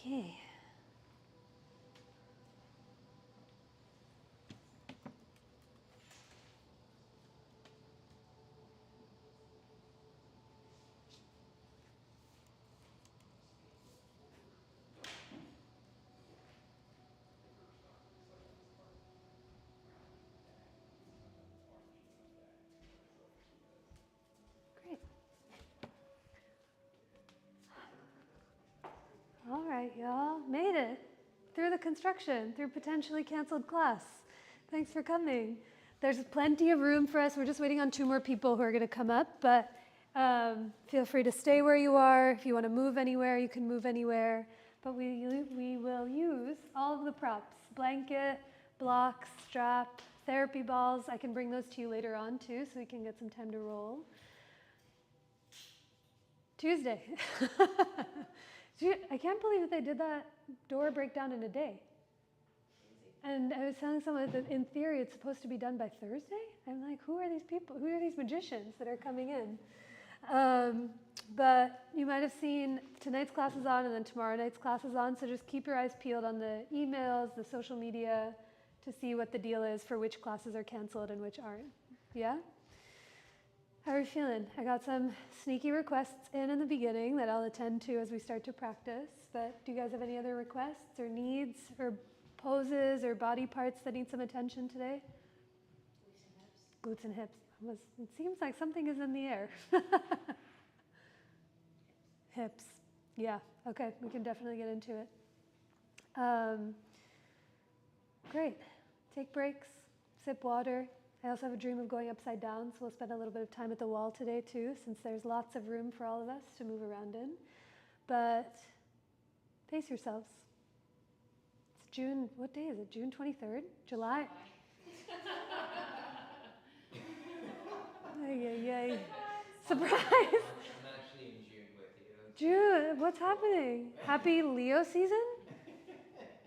Okay. Great. All right, y'all. Made it through the construction, through potentially canceled class. Thanks for coming. There's plenty of room for us. We're just waiting on 2 more people who are going to come up, but feel free to stay where you are. If you want to move anywhere, you can move anywhere. But we will use all of the props: blanket, blocks, strap, therapy balls. I can bring those to you later on too, so we can get some time to roll. Tuesday. I can't believe that they did that door breakdown in a day. And I was telling someone that in theory it's supposed to be done by Thursday. I'm like, who are these people? Who are these magicians that are coming in? But you might have seen tonight's class is on and then tomorrow night's class is on. So just keep your eyes peeled on the emails, the social media, to see what the deal is for which classes are canceled and which aren't. Yeah? How are you feeling? I got some sneaky requests in the beginning that I'll attend to as we start to practice. But do you guys have any other requests or needs or poses or body parts that need some attention today? Glutes and hips. It seems like something is in the air. Hips. Yeah. Okay. We can definitely get into it. Great. Take breaks. Sip water. I also have a dream of going upside down, so we'll spend a little bit of time at the wall today too, since there's lots of room for all of us to move around in. But pace yourselves. It's June, what day is it? June 23rd? July? Yay. Surprise! I'm actually in June with you. June, what's happening? Happy Leo season?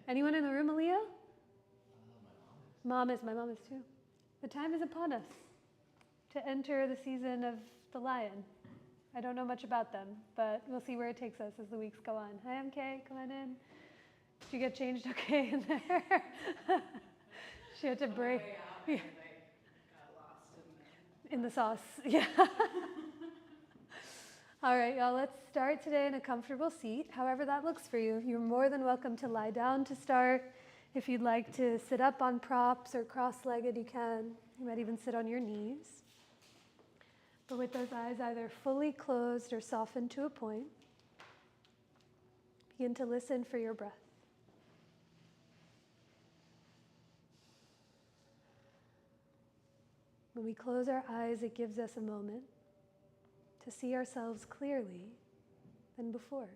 Anyone in the room a Leo? My mom is too. The time is upon us to enter the season of the lion. I don't know much about them, but we'll see where it takes us as the weeks go on. Hi, MK, come on in. Did you get changed okay in there? She had to break. Yeah. Got lost in the sauce. Yeah. All right, y'all, let's start today in a comfortable seat, however that looks for you. You're more than welcome to lie down to start. If you'd like to sit up on props or cross-legged, you can. You might even sit on your knees. But with those eyes either fully closed or softened to a point, begin to listen for your breath. When we close our eyes, it gives us a moment to see ourselves clearly than before,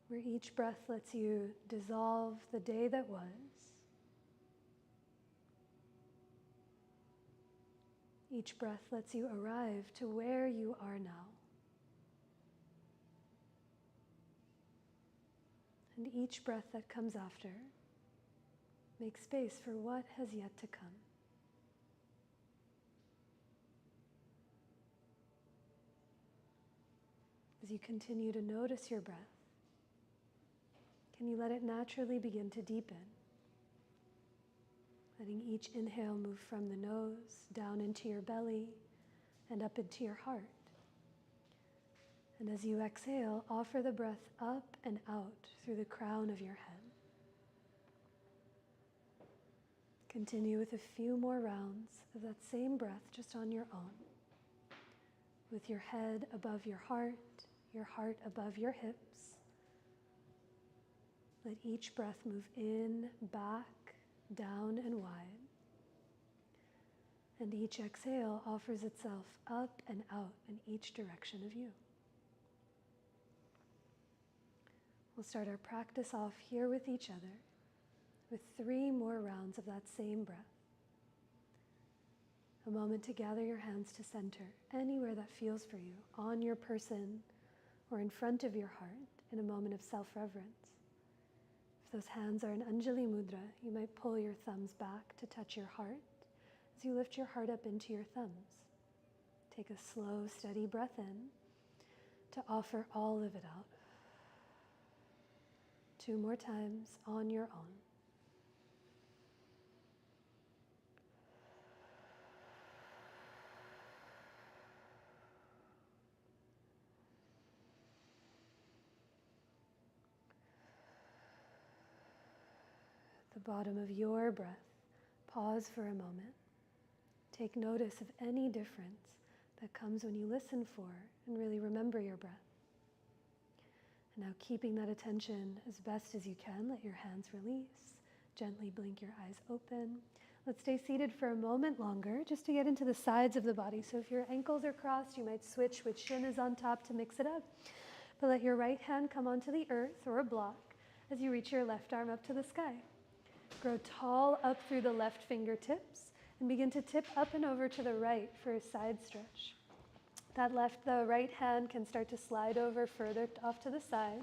where each breath lets you dissolve the day that was, each breath lets you arrive to where you are now, and each breath that comes after makes space for what has yet to come. As you continue to notice your breath, can you let it naturally begin to deepen? Letting each inhale move from the nose down into your belly and up into your heart. And as you exhale, offer the breath up and out through the crown of your head. Continue with a few more rounds of that same breath just on your own, with your head above your heart above your hips. Let each breath move in, back, down, and wide. And each exhale offers itself up and out in each direction of you. We'll start our practice off here with each other with 3 more rounds of that same breath. A moment to gather your hands to center, anywhere that feels for you, on your person or in front of your heart, in a moment of self-reverence. If those hands are in Anjali Mudra, you might pull your thumbs back to touch your heart as you lift your heart up into your thumbs. Take a slow, steady breath in, to offer all of it out. 2 more times on your own. At the bottom of your breath, pause for a moment. Take notice of any difference that comes when you listen for and really remember your breath. And now keeping that attention as best as you can, let your hands release. Gently blink your eyes open. Let's stay seated for a moment longer just to get into the sides of the body. So if your ankles are crossed, you might switch which shin is on top to mix it up. But let your right hand come onto the earth or a block as you reach your left arm up to the sky. Grow tall up through the left fingertips and begin to tip up and over to the right for a side stretch. The right hand can start to slide over further off to the side.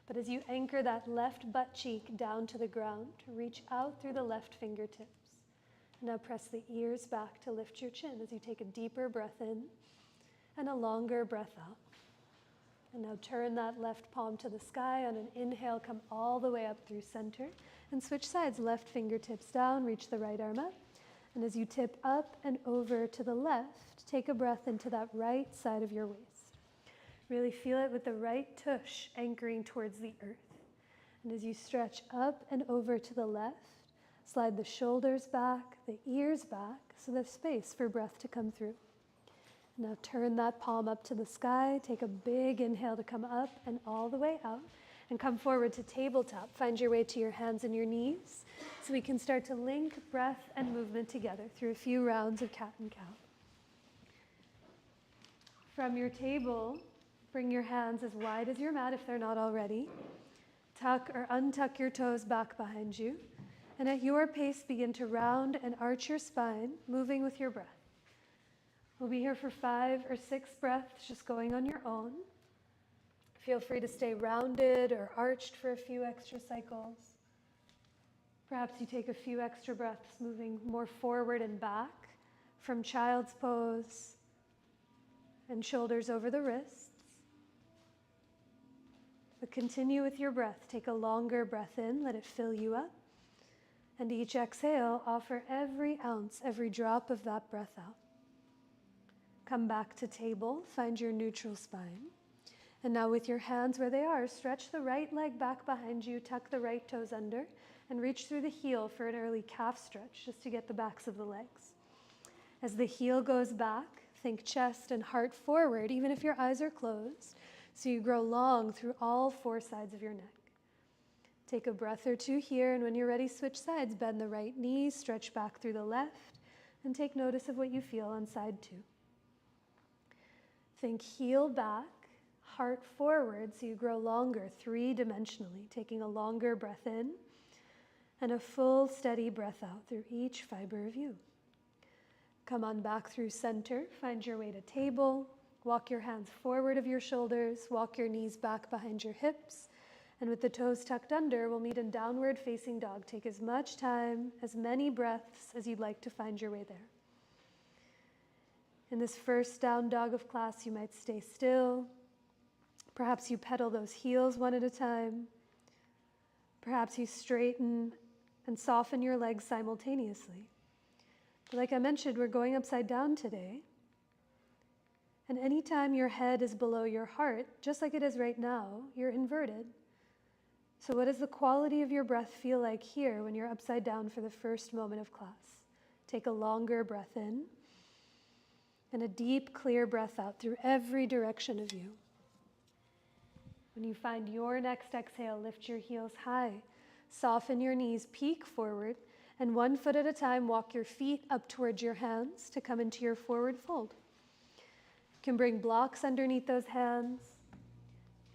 But as you anchor that left butt cheek down to the ground, reach out through the left fingertips. Now press the ears back to lift your chin as you take a deeper breath in and a longer breath out. And now turn that left palm to the sky. On an inhale, come all the way up through center and switch sides. Left fingertips down, reach the right arm up. And as you tip up and over to the left, take a breath into that right side of your waist. Really feel it with the right tush anchoring towards the earth. And as you stretch up and over to the left, slide the shoulders back, the ears back, so there's space for breath to come through. Now turn that palm up to the sky. Take a big inhale to come up and all the way out. And come forward to tabletop. Find your way to your hands and your knees so we can start to link breath and movement together through a few rounds of cat and cow. From your table, bring your hands as wide as your mat if they're not already. Tuck or untuck your toes back behind you. And at your pace, begin to round and arch your spine, moving with your breath. We'll be here for 5 or 6 breaths, just going on your own. Feel free to stay rounded or arched for a few extra cycles. Perhaps you take a few extra breaths moving more forward and back from child's pose and shoulders over the wrists. But continue with your breath. Take a longer breath in, let it fill you up. And each exhale, offer every ounce, every drop of that breath out. Come back to table, find your neutral spine. And now with your hands where they are, stretch the right leg back behind you, tuck the right toes under, and reach through the heel for an early calf stretch, just to get the backs of the legs. As the heel goes back, think chest and heart forward, even if your eyes are closed, so you grow long through all 4 sides of your neck. Take a breath or 2 here, and when you're ready, switch sides. Bend the right knee, stretch back through the left, and take notice of what you feel on side 2. Think heel back, heart forward, so you grow longer 3-dimensionally, taking a longer breath in and a full steady breath out through each fiber of you. Come on back through center, find your way to table, walk your hands forward of your shoulders, walk your knees back behind your hips, and with the toes tucked under, we'll meet in downward facing dog. Take as much time, as many breaths as you'd like to find your way there. In this first down dog of class, you might stay still. Perhaps you pedal those heels one at a time. Perhaps you straighten and soften your legs simultaneously. But like I mentioned, we're going upside down today. And anytime your head is below your heart, just like it is right now, you're inverted. So what does the quality of your breath feel like here when you're upside down for the first moment of class? Take a longer breath in and a deep, clear breath out through every direction of you. When you find your next exhale, lift your heels high, soften your knees, peek forward, and 1 foot at a time, walk your feet up towards your hands to come into your forward fold. You can bring blocks underneath those hands.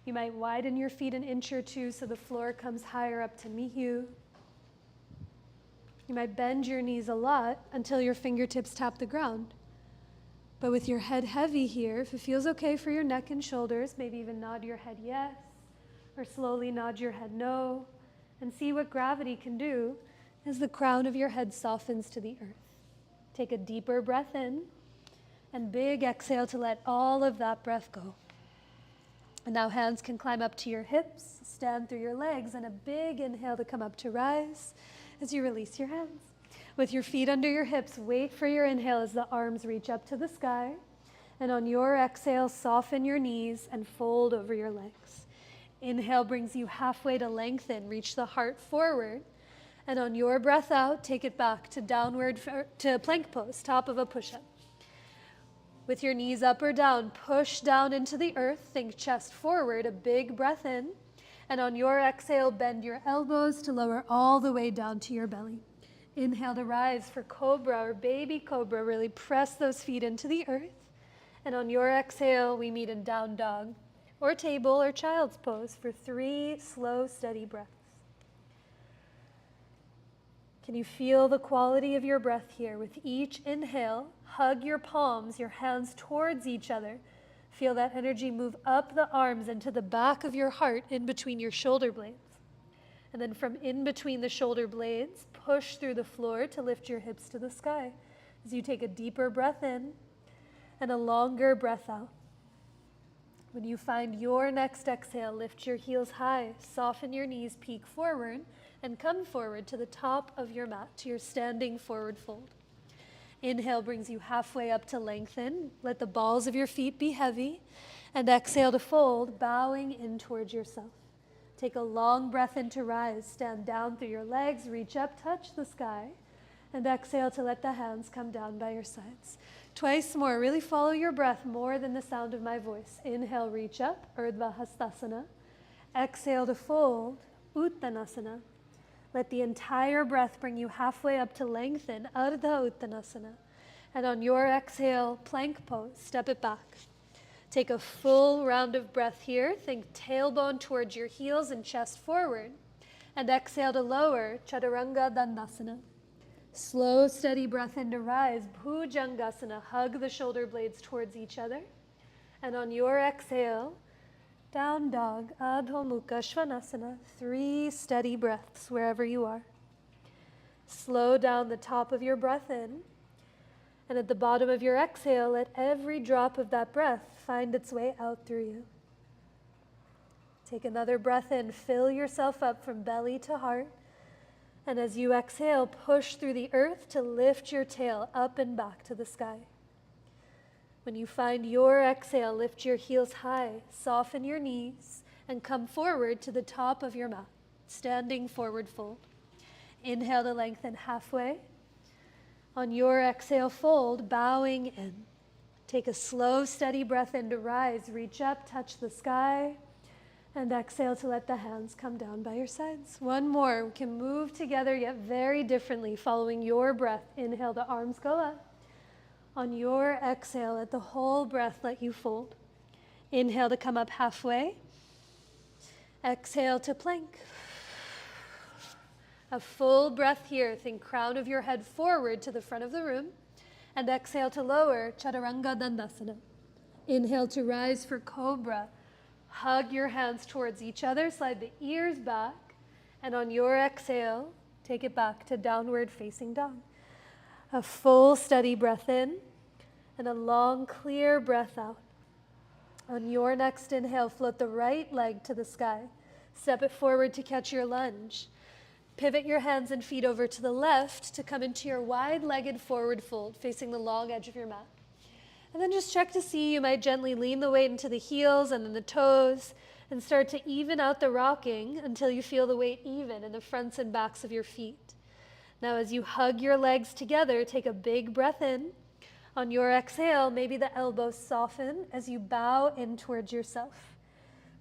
You might widen your feet an inch or 2 so the floor comes higher up to meet you. You might bend your knees a lot until your fingertips tap the ground. But with your head heavy here, if it feels okay for your neck and shoulders, maybe even nod your head yes, or slowly nod your head no, and see what gravity can do as the crown of your head softens to the earth. Take a deeper breath in, and big exhale to let all of that breath go. And now hands can climb up to your hips, stand through your legs, and a big inhale to come up to rise as you release your hands. With your feet under your hips, wait for your inhale as the arms reach up to the sky. And on your exhale, soften your knees and fold over your legs. Inhale brings you halfway to lengthen, reach the heart forward. And on your breath out, take it back to plank pose, top of a push-up. With your knees up or down, push down into the earth, think chest forward, a big breath in. And on your exhale, bend your elbows to lower all the way down to your belly. Inhale to rise for cobra or baby cobra, really press those feet into the earth. And on your exhale, we meet in down dog or table or child's pose for 3 slow, steady breaths. Can you feel the quality of your breath here? With each inhale, hug your palms, your hands towards each other. Feel that energy move up the arms into the back of your heart in between your shoulder blades. And then from in between the shoulder blades, push through the floor to lift your hips to the sky. As you take a deeper breath in and a longer breath out. When you find your next exhale, lift your heels high, soften your knees, peek forward, and come forward to the top of your mat, to your standing forward fold. Inhale brings you halfway up to lengthen. Let the balls of your feet be heavy. And exhale to fold, bowing in towards yourself. Take a long breath in to rise. Stand down through your legs, reach up, touch the sky. And exhale to let the hands come down by your sides. Twice more. Really follow your breath more than the sound of my voice. Inhale, reach up, Urdhva Hastasana. Exhale to fold, Uttanasana. Let the entire breath bring you halfway up to lengthen, Ardha Uttanasana. And on your exhale, plank pose, step it back. Take a full round of breath here. Think tailbone towards your heels and chest forward. And exhale to lower, Chaturanga Dandasana. Slow, steady breath in to rise, Bhujangasana. Hug the shoulder blades towards each other. And on your exhale, down dog, Adho Mukha Svanasana. 3 steady breaths wherever you are. Slow down the top of your breath in. And at the bottom of your exhale, let every drop of that breath find its way out through you. Take another breath in. Fill yourself up from belly to heart. And as you exhale, push through the earth to lift your tail up and back to the sky. When you find your exhale, lift your heels high, soften your knees, and come forward to the top of your mat, standing forward fold. Inhale to lengthen halfway. On your exhale, fold, bowing in. Take a slow, steady breath in to rise. Reach up, touch the sky. And exhale to let the hands come down by your sides. One more. We can move together yet very differently following your breath. Inhale, the arms go up. On your exhale, let the whole breath let you fold. Inhale to come up halfway. Exhale to plank. A full breath here. Think crown of your head forward to the front of the room. And exhale to lower, Chaturanga Dandasana. Inhale to rise for cobra. Hug your hands towards each other, slide the ears back, and on your exhale, take it back to downward facing dog. A full steady breath in, and a long clear breath out. On your next inhale, float the right leg to the sky. Step it forward to catch your lunge. Pivot your hands and feet over to the left to come into your wide-legged forward fold, facing the long edge of your mat. And then just check to see, you might gently lean the weight into the heels and then the toes and start to even out the rocking until you feel the weight even in the fronts and backs of your feet. Now as you hug your legs together, take a big breath in. On your exhale, maybe the elbows soften as you bow in towards yourself.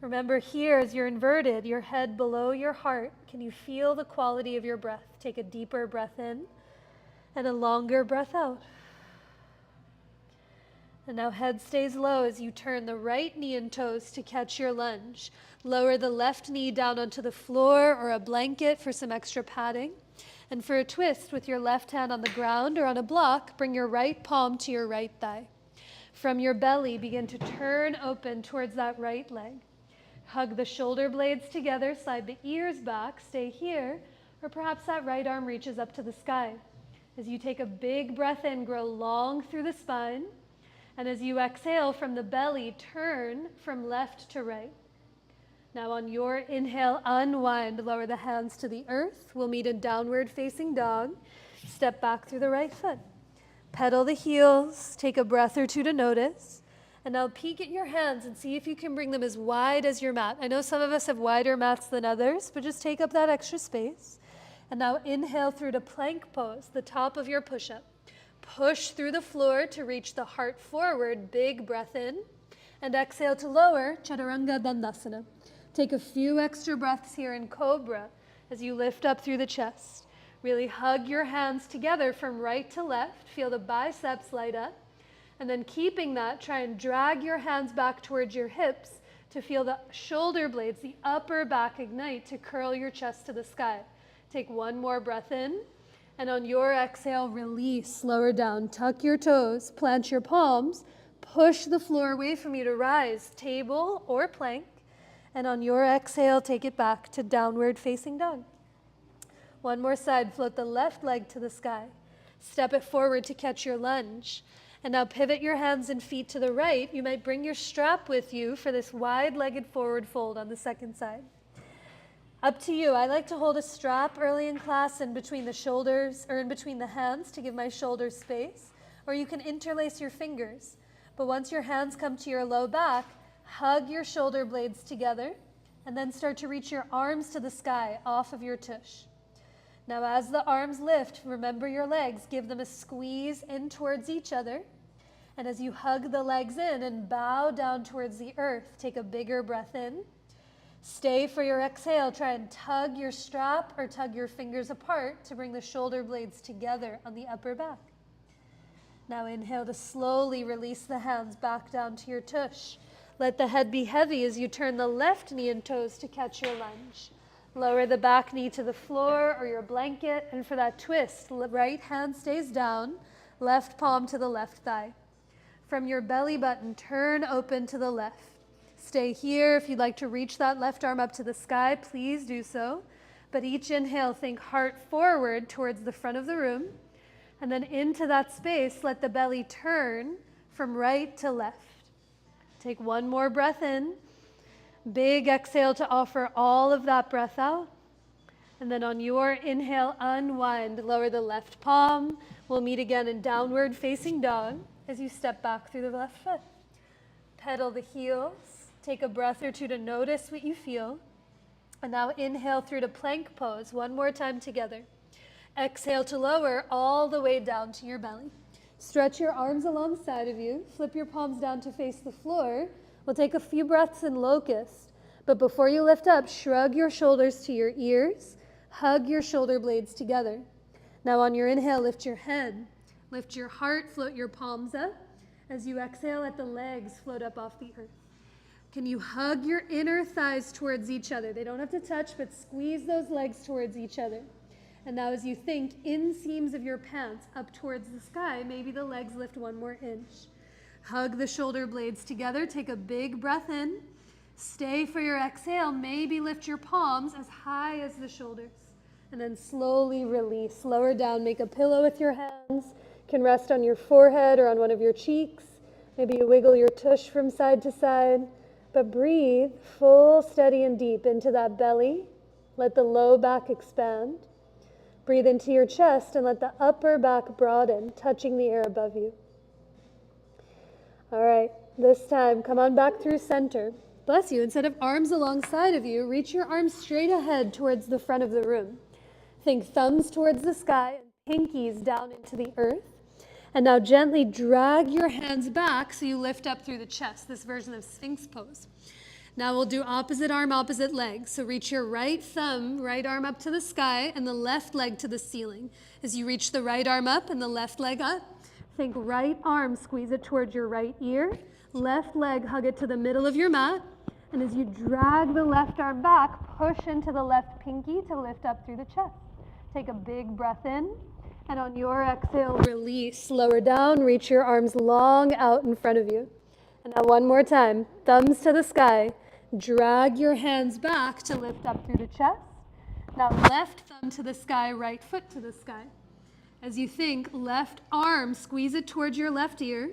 Remember here as you're inverted, your head below your heart, can you feel the quality of your breath? Take a deeper breath in and a longer breath out. And now head stays low as you turn the right knee and toes to catch your lunge. Lower the left knee down onto the floor or a blanket for some extra padding. And for a twist with your left hand on the ground or on a block, bring your right palm to your right thigh. From your belly, begin to turn open towards that right leg. Hug the shoulder blades together, slide the ears back, stay here, or perhaps that right arm reaches up to the sky. As you take a big breath in, grow long through the spine. And as you exhale from the belly, turn from left to right. Now on your inhale, unwind, lower the hands to the earth. We'll meet in downward facing dog. Step back through the right foot. Pedal the heels, take a breath or two to notice. And now peek at your hands and see if you can bring them as wide as your mat. I know some of us have wider mats than others, but just take up that extra space. And now inhale through to plank pose, the top of your push-up. Push through the floor to reach the heart forward, big breath in. And exhale to lower, Chaturanga Dandasana. Take a few extra breaths here in Cobra as you lift up through the chest. Really hug your hands together from right to left. Feel the biceps light up. And then keeping that, try and drag your hands back towards your hips to feel the shoulder blades, the upper back ignite to curl your chest to the sky. Take one more breath in. And on your exhale, release, lower down. Tuck your toes, plant your palms, push the floor away from you to rise, table or plank. And on your exhale, take it back to downward facing dog. One more side, float the left leg to the sky. Step it forward to catch your lunge. And now pivot your hands and feet to the right. You might bring your strap with you for this wide-legged forward fold on the second side. Up to you. I like to hold a strap early in class in between the shoulders or in between the hands to give my shoulders space. Or you can interlace your fingers. But once your hands come to your low back, hug your shoulder blades together and then start to reach your arms to the sky off of your tush. Now as the arms lift, remember your legs. Give them a squeeze in towards each other. And as you hug the legs in and bow down towards the earth, take a bigger breath in. Stay for your exhale. Try and tug your strap or tug your fingers apart to bring the shoulder blades together on the upper back. Now inhale to slowly release the hands back down to your tush. Let the head be heavy as you turn the left knee and toes to catch your lunge. Lower the back knee to the floor or your blanket, and for that twist, right hand stays down, left palm to the left thigh. From your belly button, turn open to the left. Stay here. If you'd like to reach that left arm up to the sky, please do so. But each inhale, think heart forward towards the front of the room, and then into that space, let the belly turn from right to left. Take one more breath in. Big exhale to offer all of that breath out. And then on your inhale, unwind. Lower the left palm. We'll meet again in downward facing dog as you step back through the left foot. Pedal the heels. Take a breath or two to notice what you feel. And now inhale through to plank pose. One more time together. Exhale to lower all the way down to your belly. Stretch your arms alongside of you. Flip your palms down to face the floor. We'll take a few breaths in locust. But before you lift up, shrug your shoulders to your ears. Hug your shoulder blades together. Now on your inhale, lift your head. Lift your heart, float your palms up. As you exhale, let the legs float up off the earth. Can you hug your inner thighs towards each other? They don't have to touch, but squeeze those legs towards each other. And now as you think, inseams of your pants up towards the sky, maybe the legs lift one more inch. Hug the shoulder blades together. Take a big breath in. Stay for your exhale. Maybe lift your palms as high as the shoulders. And then slowly release. Lower down. Make a pillow with your hands. Can rest on your forehead or on one of your cheeks. Maybe you wiggle your tush from side to side. But breathe full, steady, and deep into that belly. Let the low back expand. Breathe into your chest and let the upper back broaden, touching the air above you. All right, this time, come on back through center. Bless you. Instead of arms alongside of you, reach your arms straight ahead towards the front of the room. Think thumbs towards the sky and pinkies down into the earth. And now gently drag your hands back so you lift up through the chest, this version of Sphinx pose. Now we'll do opposite arm, opposite leg. So reach your right thumb, right arm up to the sky, and the left leg to the ceiling. As you reach the right arm up and the left leg up, think right arm, squeeze it towards your right ear. Left leg, hug it to the middle of your mat. And as you drag the left arm back, push into the left pinky to lift up through the chest. Take a big breath in. And on your exhale, release. Lower down, reach your arms long out in front of you. And now one more time, thumbs to the sky. Drag your hands back to lift up through the chest. Now left thumb to the sky, right foot to the sky. As you think, left arm, squeeze it towards your left ear.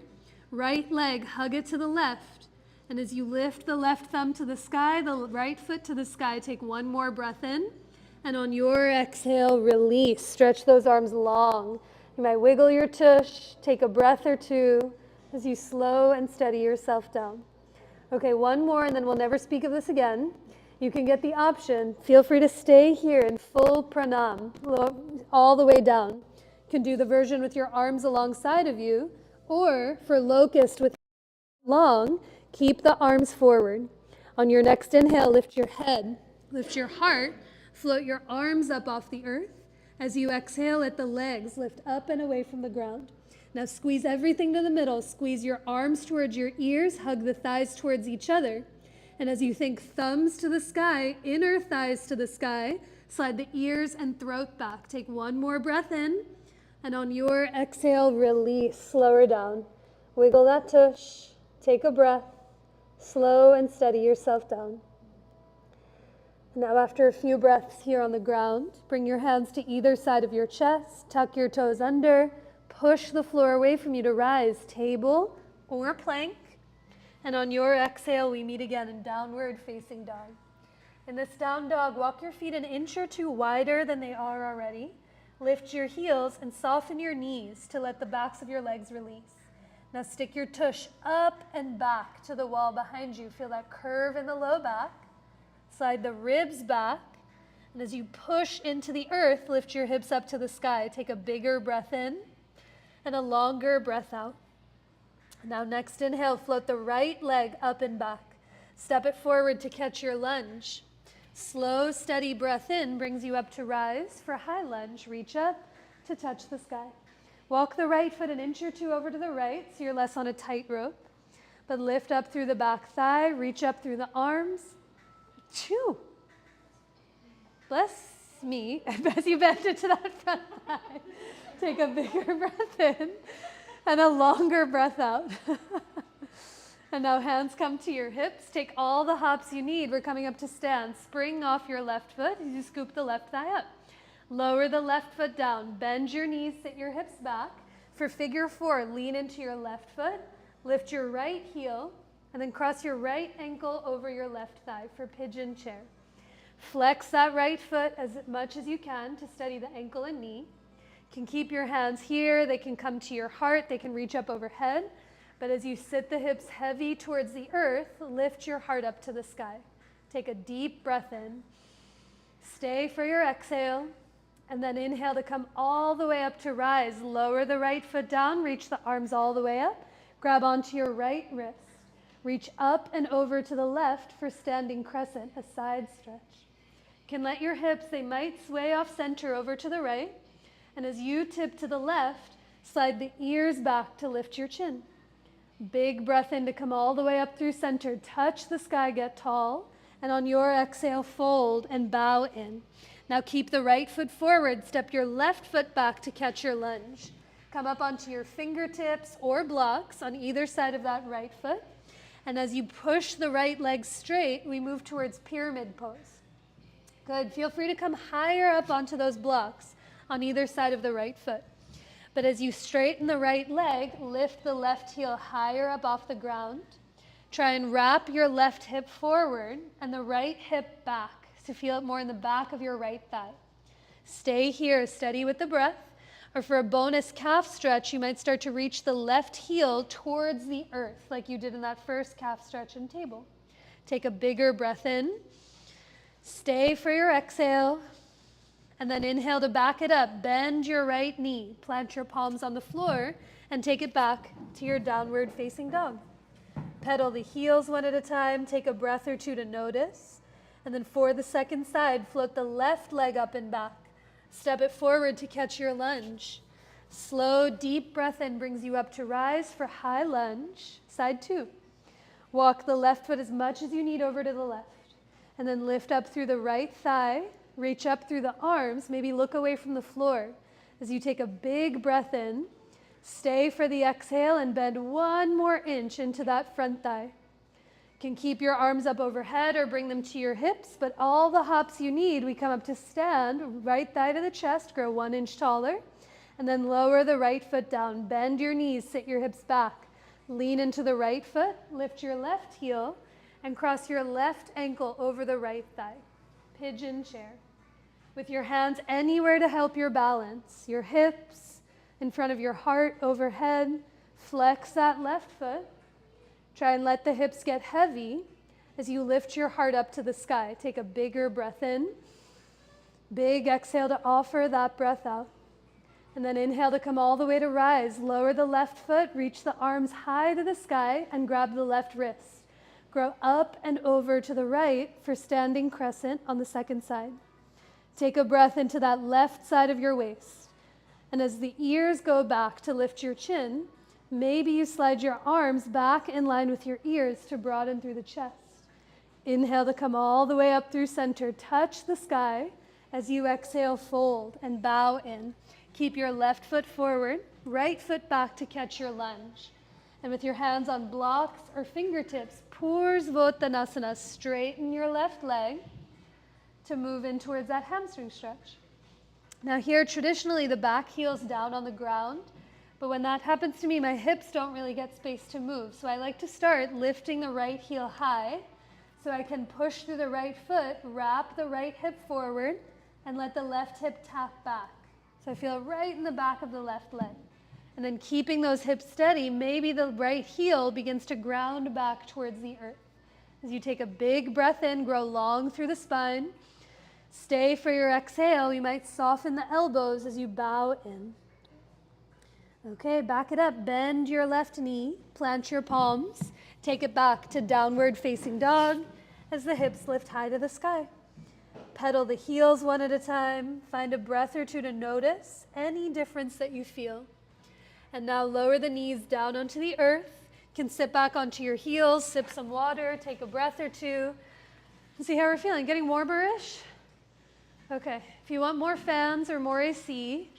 Right leg, hug it to the left. And as you lift the left thumb to the sky, the right foot to the sky, take one more breath in. And on your exhale, release. Stretch those arms long. You might wiggle your tush, take a breath or two as you slow and steady yourself down. Okay, one more and then we'll never speak of this again. You can get the option. Feel free to stay here in full pranam, all the way down. You can do the version with your arms alongside of you, or for locust with long, keep the arms forward. On your next inhale, lift your head, lift your heart, float your arms up off the earth. As you exhale, let the legs lift up and away from the ground. Now squeeze everything to the middle. Squeeze your arms towards your ears, hug the thighs towards each other. And as you think thumbs to the sky, inner thighs to the sky, slide the ears and throat back. Take one more breath in, and on your exhale, release, slow her down. Wiggle that tush, take a breath, slow and steady yourself down. Now after a few breaths here on the ground, bring your hands to either side of your chest, tuck your toes under, push the floor away from you to rise, table or plank. And on your exhale, we meet again in downward facing dog. In this down dog, walk your feet an inch or two wider than they are already. Lift your heels and soften your knees to let the backs of your legs release. Now stick your tush up and back to the wall behind you. Feel that curve in the low back. Slide the ribs back. And as you push into the earth, lift your hips up to the sky. Take a bigger breath in and a longer breath out. Now next inhale, float the right leg up and back. Step it forward to catch your lunge. Slow, steady breath in brings you up to rise for high lunge. Reach up to touch the sky. Walk the right foot an inch or two over to the right so you're less on a tightrope. But lift up through the back thigh, reach up through the arms. Chew. Bless me as you bend into that front thigh. Take a bigger breath in and a longer breath out. And now hands come to your hips. Take all the hops you need. We're coming up to stand. Spring off your left foot as you scoop the left thigh up. Lower the left foot down. Bend your knees, sit your hips back. For figure four, lean into your left foot. Lift your right heel and then cross your right ankle over your left thigh for pigeon chair. Flex that right foot as much as you can to steady the ankle and knee. You can keep your hands here. They can come to your heart. They can reach up overhead. But as you sit the hips heavy towards the earth, lift your heart up to the sky. Take a deep breath in. Stay for your exhale. And then inhale to come all the way up to rise. Lower the right foot down. Reach the arms all the way up. Grab onto your right wrist. Reach up and over to the left for standing crescent, a side stretch. You can let your hips, they might sway off center over to the right. And as you tip to the left, slide the ears back to lift your chin. Big breath in to come all the way up through center. Touch the sky, get tall. And on your exhale, fold and bow in. Now keep the right foot forward. Step your left foot back to catch your lunge. Come up onto your fingertips or blocks on either side of that right foot. And as you push the right leg straight, we move towards pyramid pose. Good. Feel free to come higher up onto those blocks on either side of the right foot. But as you straighten the right leg, lift the left heel higher up off the ground. Try and wrap your left hip forward and the right hip back to feel it more in the back of your right thigh. Stay here, steady with the breath. Or for a bonus calf stretch, you might start to reach the left heel towards the earth like you did in that first calf stretch in table. Take a bigger breath in. Stay for your exhale. And then inhale to back it up. Bend your right knee. Plant your palms on the floor and take it back to your downward facing dog. Pedal the heels one at a time. Take a breath or two to notice. And then for the second side, float the left leg up and back. Step it forward to catch your lunge. Slow, deep breath in brings you up to rise for high lunge. Side two. Walk the left foot as much as you need over to the left. And then lift up through the right thigh. Reach up through the arms, maybe look away from the floor as you take a big breath in. Stay for the exhale and bend one more inch into that front thigh. You can keep your arms up overhead or bring them to your hips, but all the hops you need, we come up to stand, right thigh to the chest, grow 1 inch taller, and then lower the right foot down. Bend your knees, sit your hips back. Lean into the right foot, lift your left heel, and cross your left ankle over the right thigh. Pigeon chair. With your hands anywhere to help your balance. Your hips in front of your heart overhead. Flex that left foot. Try and let the hips get heavy as you lift your heart up to the sky. Take a bigger breath in. Big exhale to offer that breath out. And then inhale to come all the way to rise. Lower the left foot, reach the arms high to the sky, and grab the left wrist. Grow up and over to the right for standing crescent on the second side. Take a breath into that left side of your waist. And as the ears go back to lift your chin, maybe you slide your arms back in line with your ears to broaden through the chest. Inhale to come all the way up through center. Touch the sky. As you exhale, fold and bow in. Keep your left foot forward, right foot back to catch your lunge. And with your hands on blocks or fingertips, Pursvottanasana, straighten your left leg to move in towards that hamstring stretch. Now here, traditionally, the back heel's down on the ground, but when that happens to me, my hips don't really get space to move. So I like to start lifting the right heel high so I can push through the right foot, wrap the right hip forward, and let the left hip tap back. So I feel right in the back of the left leg. And then keeping those hips steady, maybe the right heel begins to ground back towards the earth. As you take a big breath in, grow long through the spine. Stay for your exhale. You might soften the elbows as you bow in. Okay, back it up. Bend your left knee, plant your palms. Take it back to downward facing dog as the hips lift high to the sky. Pedal the heels one at a time. Find a breath or two to notice any difference that you feel. And now lower the knees down onto the earth. You can sit back onto your heels, sip some water, take a breath or two, and see how we're feeling. Getting warmer-ish? Okay, if you want more fans or more AC,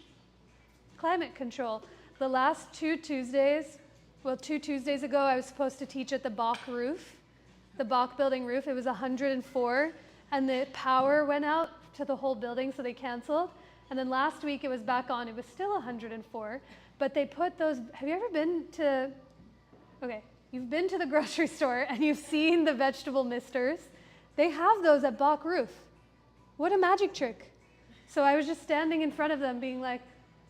climate control. The last 2 Tuesdays ago, I was supposed to teach at the Bach roof, the Bach building roof. It was 104. And the power went out to the whole building, so they canceled. And then last week it was back on. It was still 104, but they put those, have you ever been to, okay, you've been to the grocery store and you've seen the vegetable misters. They have those at Bach Roof. What a magic trick. So I was just standing in front of them being like,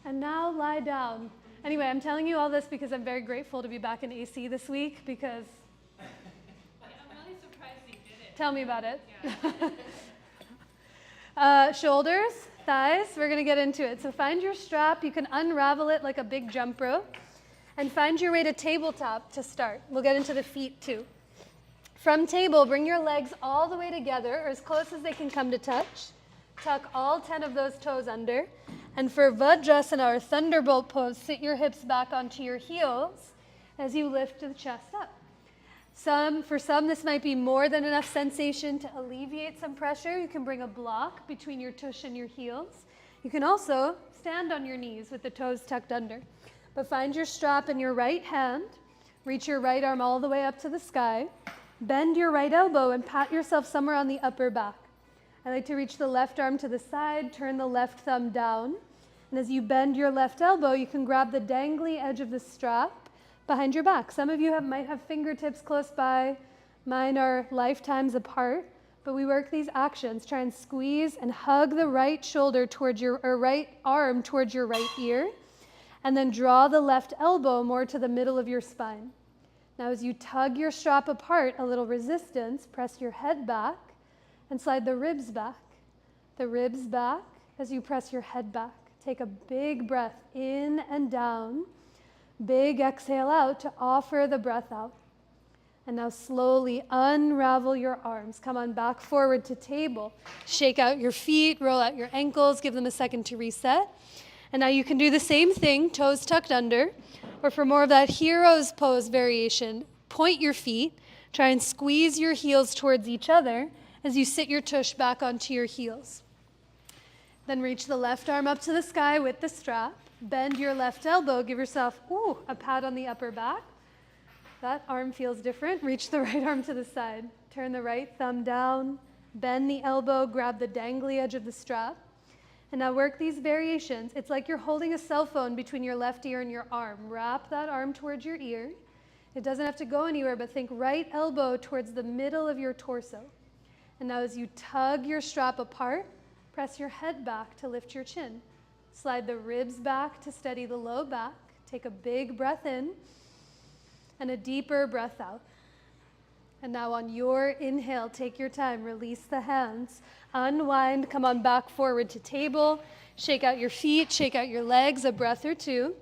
and now lie down. Anyway, I'm telling you all this because I'm very grateful to be back in AC this week because tell me about it. Yeah. Shoulders, thighs, we're going to get into it. So find your strap. You can unravel it like a big jump rope. And find your way to tabletop to start. We'll get into the feet too. From table, bring your legs all the way together or as close as they can come to touch. Tuck all 10 of those toes under. And for Vajrasana or thunderbolt pose, sit your hips back onto your heels as you lift the chest up. For some, this might be more than enough sensation to alleviate some pressure. You can bring a block between your tush and your heels. You can also stand on your knees with the toes tucked under. But find your strap in your right hand. Reach your right arm all the way up to the sky. Bend your right elbow and pat yourself somewhere on the upper back. I like to reach the left arm to the side, turn the left thumb down. And as you bend your left elbow, you can grab the dangly edge of the strap behind your back. Some of you might have fingertips close by. Mine are lifetimes apart, but we work these actions. Try and squeeze and hug the right shoulder towards right arm towards your right ear, and then draw the left elbow more to the middle of your spine. Now as you tug your strap apart, a little resistance, press your head back and slide the ribs back. The ribs back as you press your head back. Take a big breath in and down. Big exhale out to offer the breath out. And now slowly unravel your arms. Come on back forward to table. Shake out your feet, roll out your ankles, give them a second to reset. And now you can do the same thing, toes tucked under. Or for more of that hero's pose variation, point your feet, try and squeeze your heels towards each other as you sit your tush back onto your heels. Then reach the left arm up to the sky with the strap. Bend your left elbow, give yourself a pat on the upper back. That arm feels different. Reach the right arm to the side. Turn the right thumb down, bend the elbow, grab the dangly edge of the strap. And now work these variations. It's like you're holding a cell phone between your left ear and your arm. Wrap that arm towards your ear. It doesn't have to go anywhere, but think right elbow towards the middle of your torso. And now as you tug your strap apart, press your head back to lift your chin. Slide the ribs back to steady the low back. Take a big breath in and a deeper breath out. And now on your inhale, take your time, release the hands, unwind, come on back forward to table, shake out your feet, shake out your legs, a breath or two.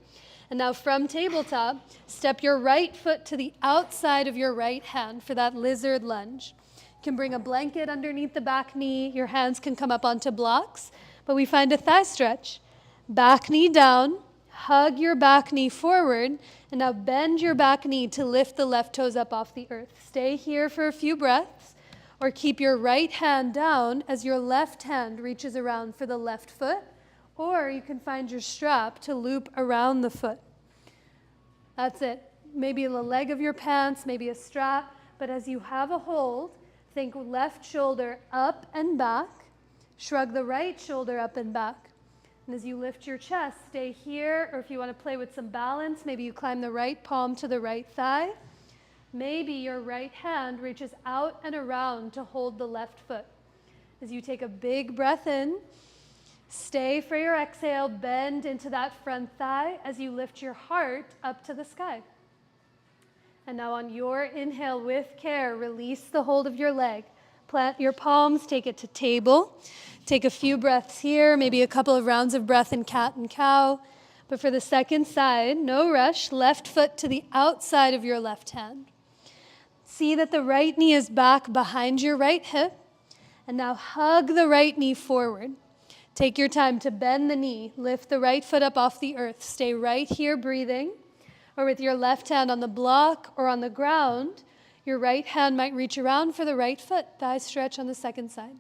And now from tabletop, step your right foot to the outside of your right hand for that lizard lunge. You can bring a blanket underneath the back knee. Your hands can come up onto blocks, but we find a thigh stretch. Back knee down, hug your back knee forward, and now bend your back knee to lift the left toes up off the earth. Stay here for a few breaths, or keep your right hand down as your left hand reaches around for the left foot, or you can find your strap to loop around the foot. That's it. Maybe the leg of your pants, maybe a strap, but as you have a hold, think left shoulder up and back, shrug the right shoulder up and back. And as you lift your chest, stay here, or if you want to play with some balance, maybe you climb the right palm to the right thigh. Maybe your right hand reaches out and around to hold the left foot. As you take a big breath in, stay for your exhale, bend into that front thigh as you lift your heart up to the sky. And now on your inhale with care, release the hold of your leg. Plant your palms, take it to table. Take a few breaths here, maybe a couple of rounds of breath in cat and cow. But for the second side, no rush, left foot to the outside of your left hand. See that the right knee is back behind your right hip. And now hug the right knee forward. Take your time to bend the knee, lift the right foot up off the earth. Stay right here breathing, or with your left hand on the block or on the ground, your right hand might reach around for the right foot, thigh stretch on the second side.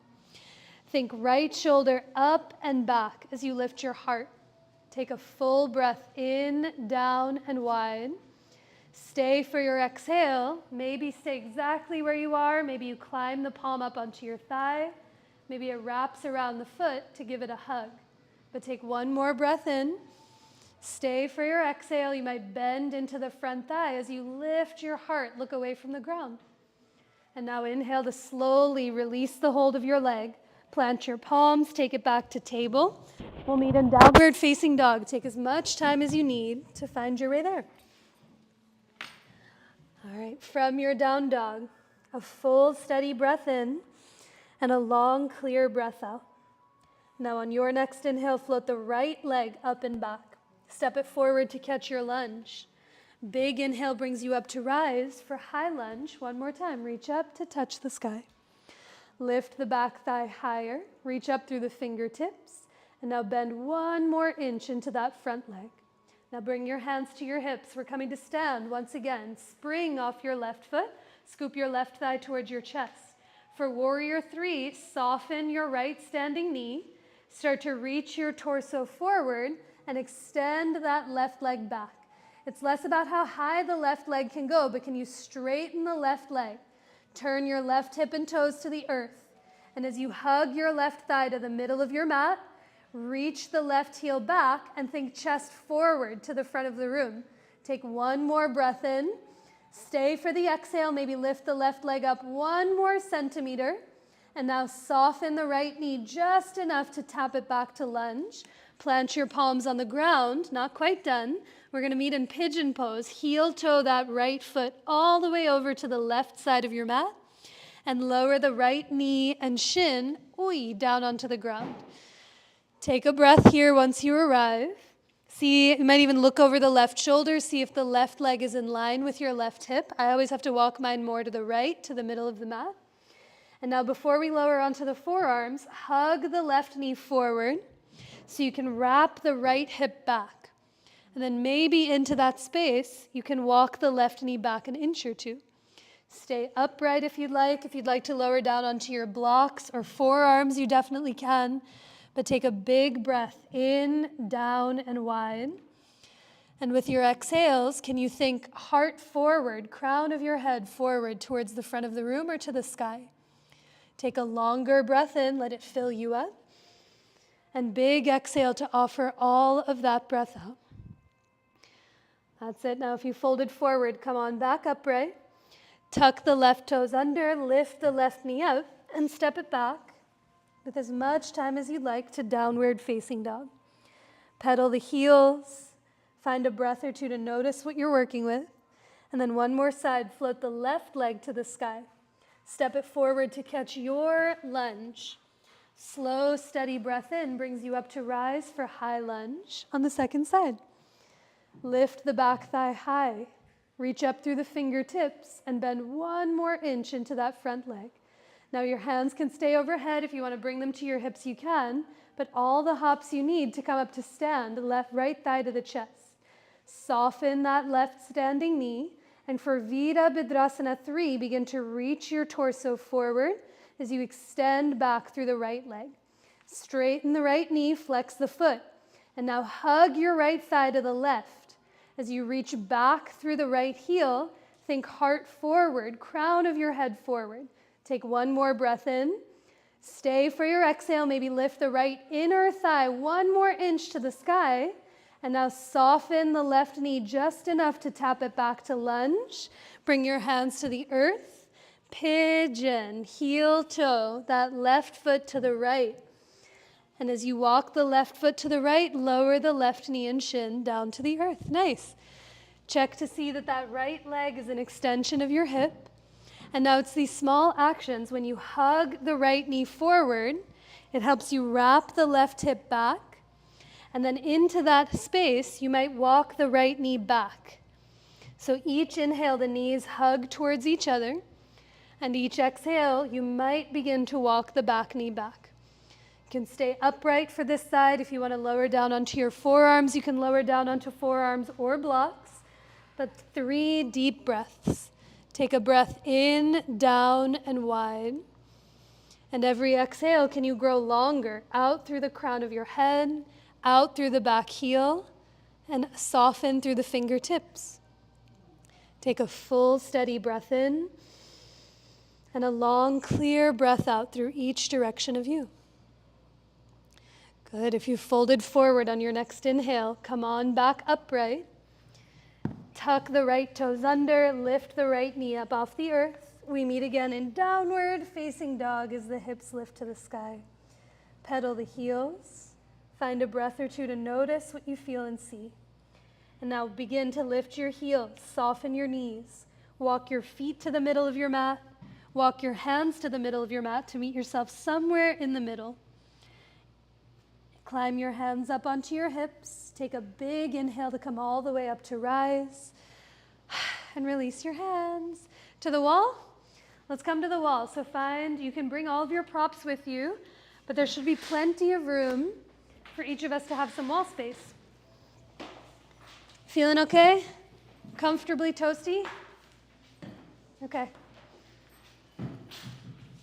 Think right shoulder up and back as you lift your heart. Take a full breath in, down, and wide. Stay for your exhale. Maybe stay exactly where you are. Maybe you climb the palm up onto your thigh. Maybe it wraps around the foot to give it a hug. But take one more breath in. Stay for your exhale. You might bend into the front thigh as you lift your heart. Look away from the ground. And now inhale to slowly release the hold of your leg. Plant your palms, take it back to table. We'll meet in downward facing dog. Take as much time as you need to find your way there. All right, from your down dog, a full steady breath in and a long clear breath out. Now on your next inhale, float the right leg up and back. Step it forward to catch your lunge. Big inhale brings you up to rise for high lunge. One more time, reach up to touch the sky. Lift the back thigh higher, reach up through the fingertips, and now bend one more inch into that front leg. Now bring your hands to your hips. We're coming to stand once again. Spring off your left foot, scoop your left thigh towards your chest. For warrior 3, soften your right standing knee, start to reach your torso forward and extend that left leg back. It's less about how high the left leg can go, but can you straighten the left leg? Turn your left hip and toes to the earth. And as you hug your left thigh to the middle of your mat, reach the left heel back and think chest forward to the front of the room. Take one more breath in. Stay for the exhale. Maybe lift the left leg up one more centimeter. And now soften the right knee just enough to tap it back to lunge. Plant your palms on the ground. Not quite done. We're going to meet in pigeon pose. Heel toe that right foot all the way over to the left side of your mat. And lower the right knee and shin down onto the ground. Take a breath here once you arrive. See, you might even look over the left shoulder, see if the left leg is in line with your left hip. I always have to walk mine more to the right, to the middle of the mat. And now before we lower onto the forearms, hug the left knee forward so you can wrap the right hip back. And then maybe into that space, you can walk the left knee back an inch or two. Stay upright if you'd like. If you'd like to lower down onto your blocks or forearms, you definitely can. But take a big breath in, down, and wide. And with your exhales, can you think heart forward, crown of your head forward towards the front of the room or to the sky? Take a longer breath in, let it fill you up. And big exhale to offer all of that breath out. That's it. Now if you folded forward, come on back upright. Tuck the left toes under, lift the left knee out, and step it back with as much time as you'd like to downward facing dog. Pedal the heels, find a breath or two to notice what you're working with. And then one more side, float the left leg to the sky. Step it forward to catch your lunge. Slow, steady breath in brings you up to rise for high lunge on the second side. Lift the back thigh high. Reach up through the fingertips and bend 1 more inch into that front leg. Now your hands can stay overhead. If you want to bring them to your hips, you can, but all the hops you need to come up to stand, right thigh to the chest. Soften that left standing knee, and for Virabhadrasana 3, begin to reach your torso forward as you extend back through the right leg. Straighten the right knee, flex the foot, and now hug your right thigh to the left. As you reach back through the right heel, think heart forward, crown of your head forward. Take 1 more breath in. Stay for your exhale. Maybe lift the right inner thigh 1 more inch to the sky. And now soften the left knee just enough to tap it back to lunge. Bring your hands to the earth. Pigeon, heel toe, that left foot to the right. And as you walk the left foot to the right, lower the left knee and shin down to the earth. Nice. Check to see that that right leg is an extension of your hip. And now it's these small actions. When you hug the right knee forward, it helps you wrap the left hip back. And then into that space, you might walk the right knee back. So each inhale, the knees hug towards each other. And each exhale, you might begin to walk the back knee back. You can stay upright for this side. If you want to lower down onto your forearms, you can lower down onto forearms or blocks. But 3 deep breaths. Take a breath in, down, and wide. And every exhale, can you grow longer out through the crown of your head, out through the back heel, and soften through the fingertips. Take a full, steady breath in, and a long, clear breath out through each direction of you. Good. If you folded forward on your next inhale, come on back upright. Tuck the right toes under, lift the right knee up off the earth. We meet again in downward facing dog as the hips lift to the sky. Pedal the heels. Find a breath or two to notice what you feel and see. And now begin to lift your heels, soften your knees. Walk your feet to the middle of your mat. Walk your hands to the middle of your mat to meet yourself somewhere in the middle. Climb your hands up onto your hips. Take a big inhale to come all the way up to rise. And release your hands. To the wall? Let's come to the wall. So you can bring all of your props with you, but there should be plenty of room for each of us to have some wall space. Feeling okay? Comfortably toasty? Okay.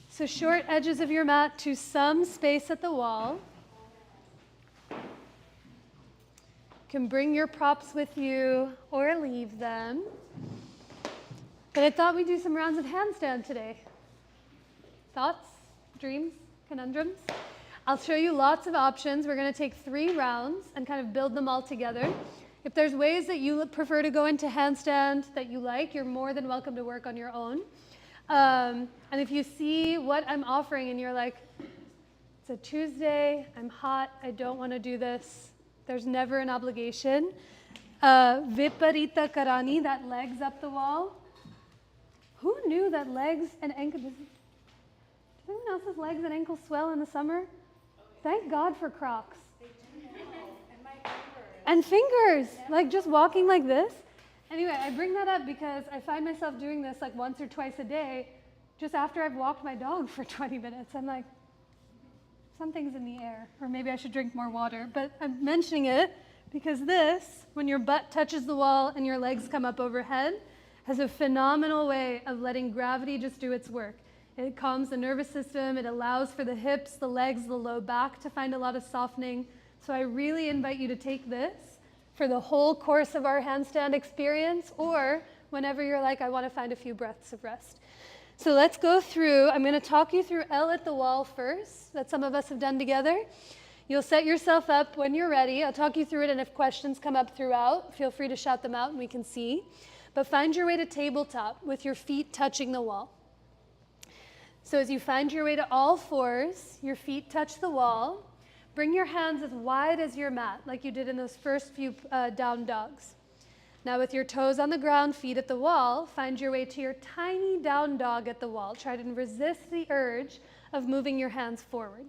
So short edges of your mat to some space at the wall. You can bring your props with you or leave them. But I thought we'd do some rounds of handstand today. Thoughts, dreams, conundrums? I'll show you lots of options. We're going to take 3 rounds and kind of build them all together. If there's ways that you prefer to go into handstand that you like, you're more than welcome to work on your own. And if you see what I'm offering and you're like, it's a Tuesday, I'm hot, I don't want to do this, there's never an obligation. Viparita Karani, that legs up the wall. Who knew that legs and ankles, does anyone else's legs and ankles swell in the summer? Thank God for Crocs. And fingers, like just walking like this. Anyway, I bring that up because I find myself doing this like once or twice a day, just after I've walked my dog for 20 minutes. I'm like, something's in the air, or maybe I should drink more water. But I'm mentioning it because this, when your butt touches the wall and your legs come up overhead, has a phenomenal way of letting gravity just do its work. It calms the nervous system. It allows for the hips, the legs, the low back to find a lot of softening. So I really invite you to take this for the whole course of our handstand experience, or whenever you're like, I want to find a few breaths of rest. So let's go through. I'm going to talk you through L at the wall first, that some of us have done together. You'll set yourself up when you're ready. I'll talk you through it, and if questions come up throughout, feel free to shout them out and we can see. But find your way to tabletop with your feet touching the wall. So as you find your way to all fours, your feet touch the wall. Bring your hands as wide as your mat, like you did in those first few down dogs. Now with your toes on the ground, feet at the wall, find your way to your tiny down dog at the wall. Try to resist the urge of moving your hands forward.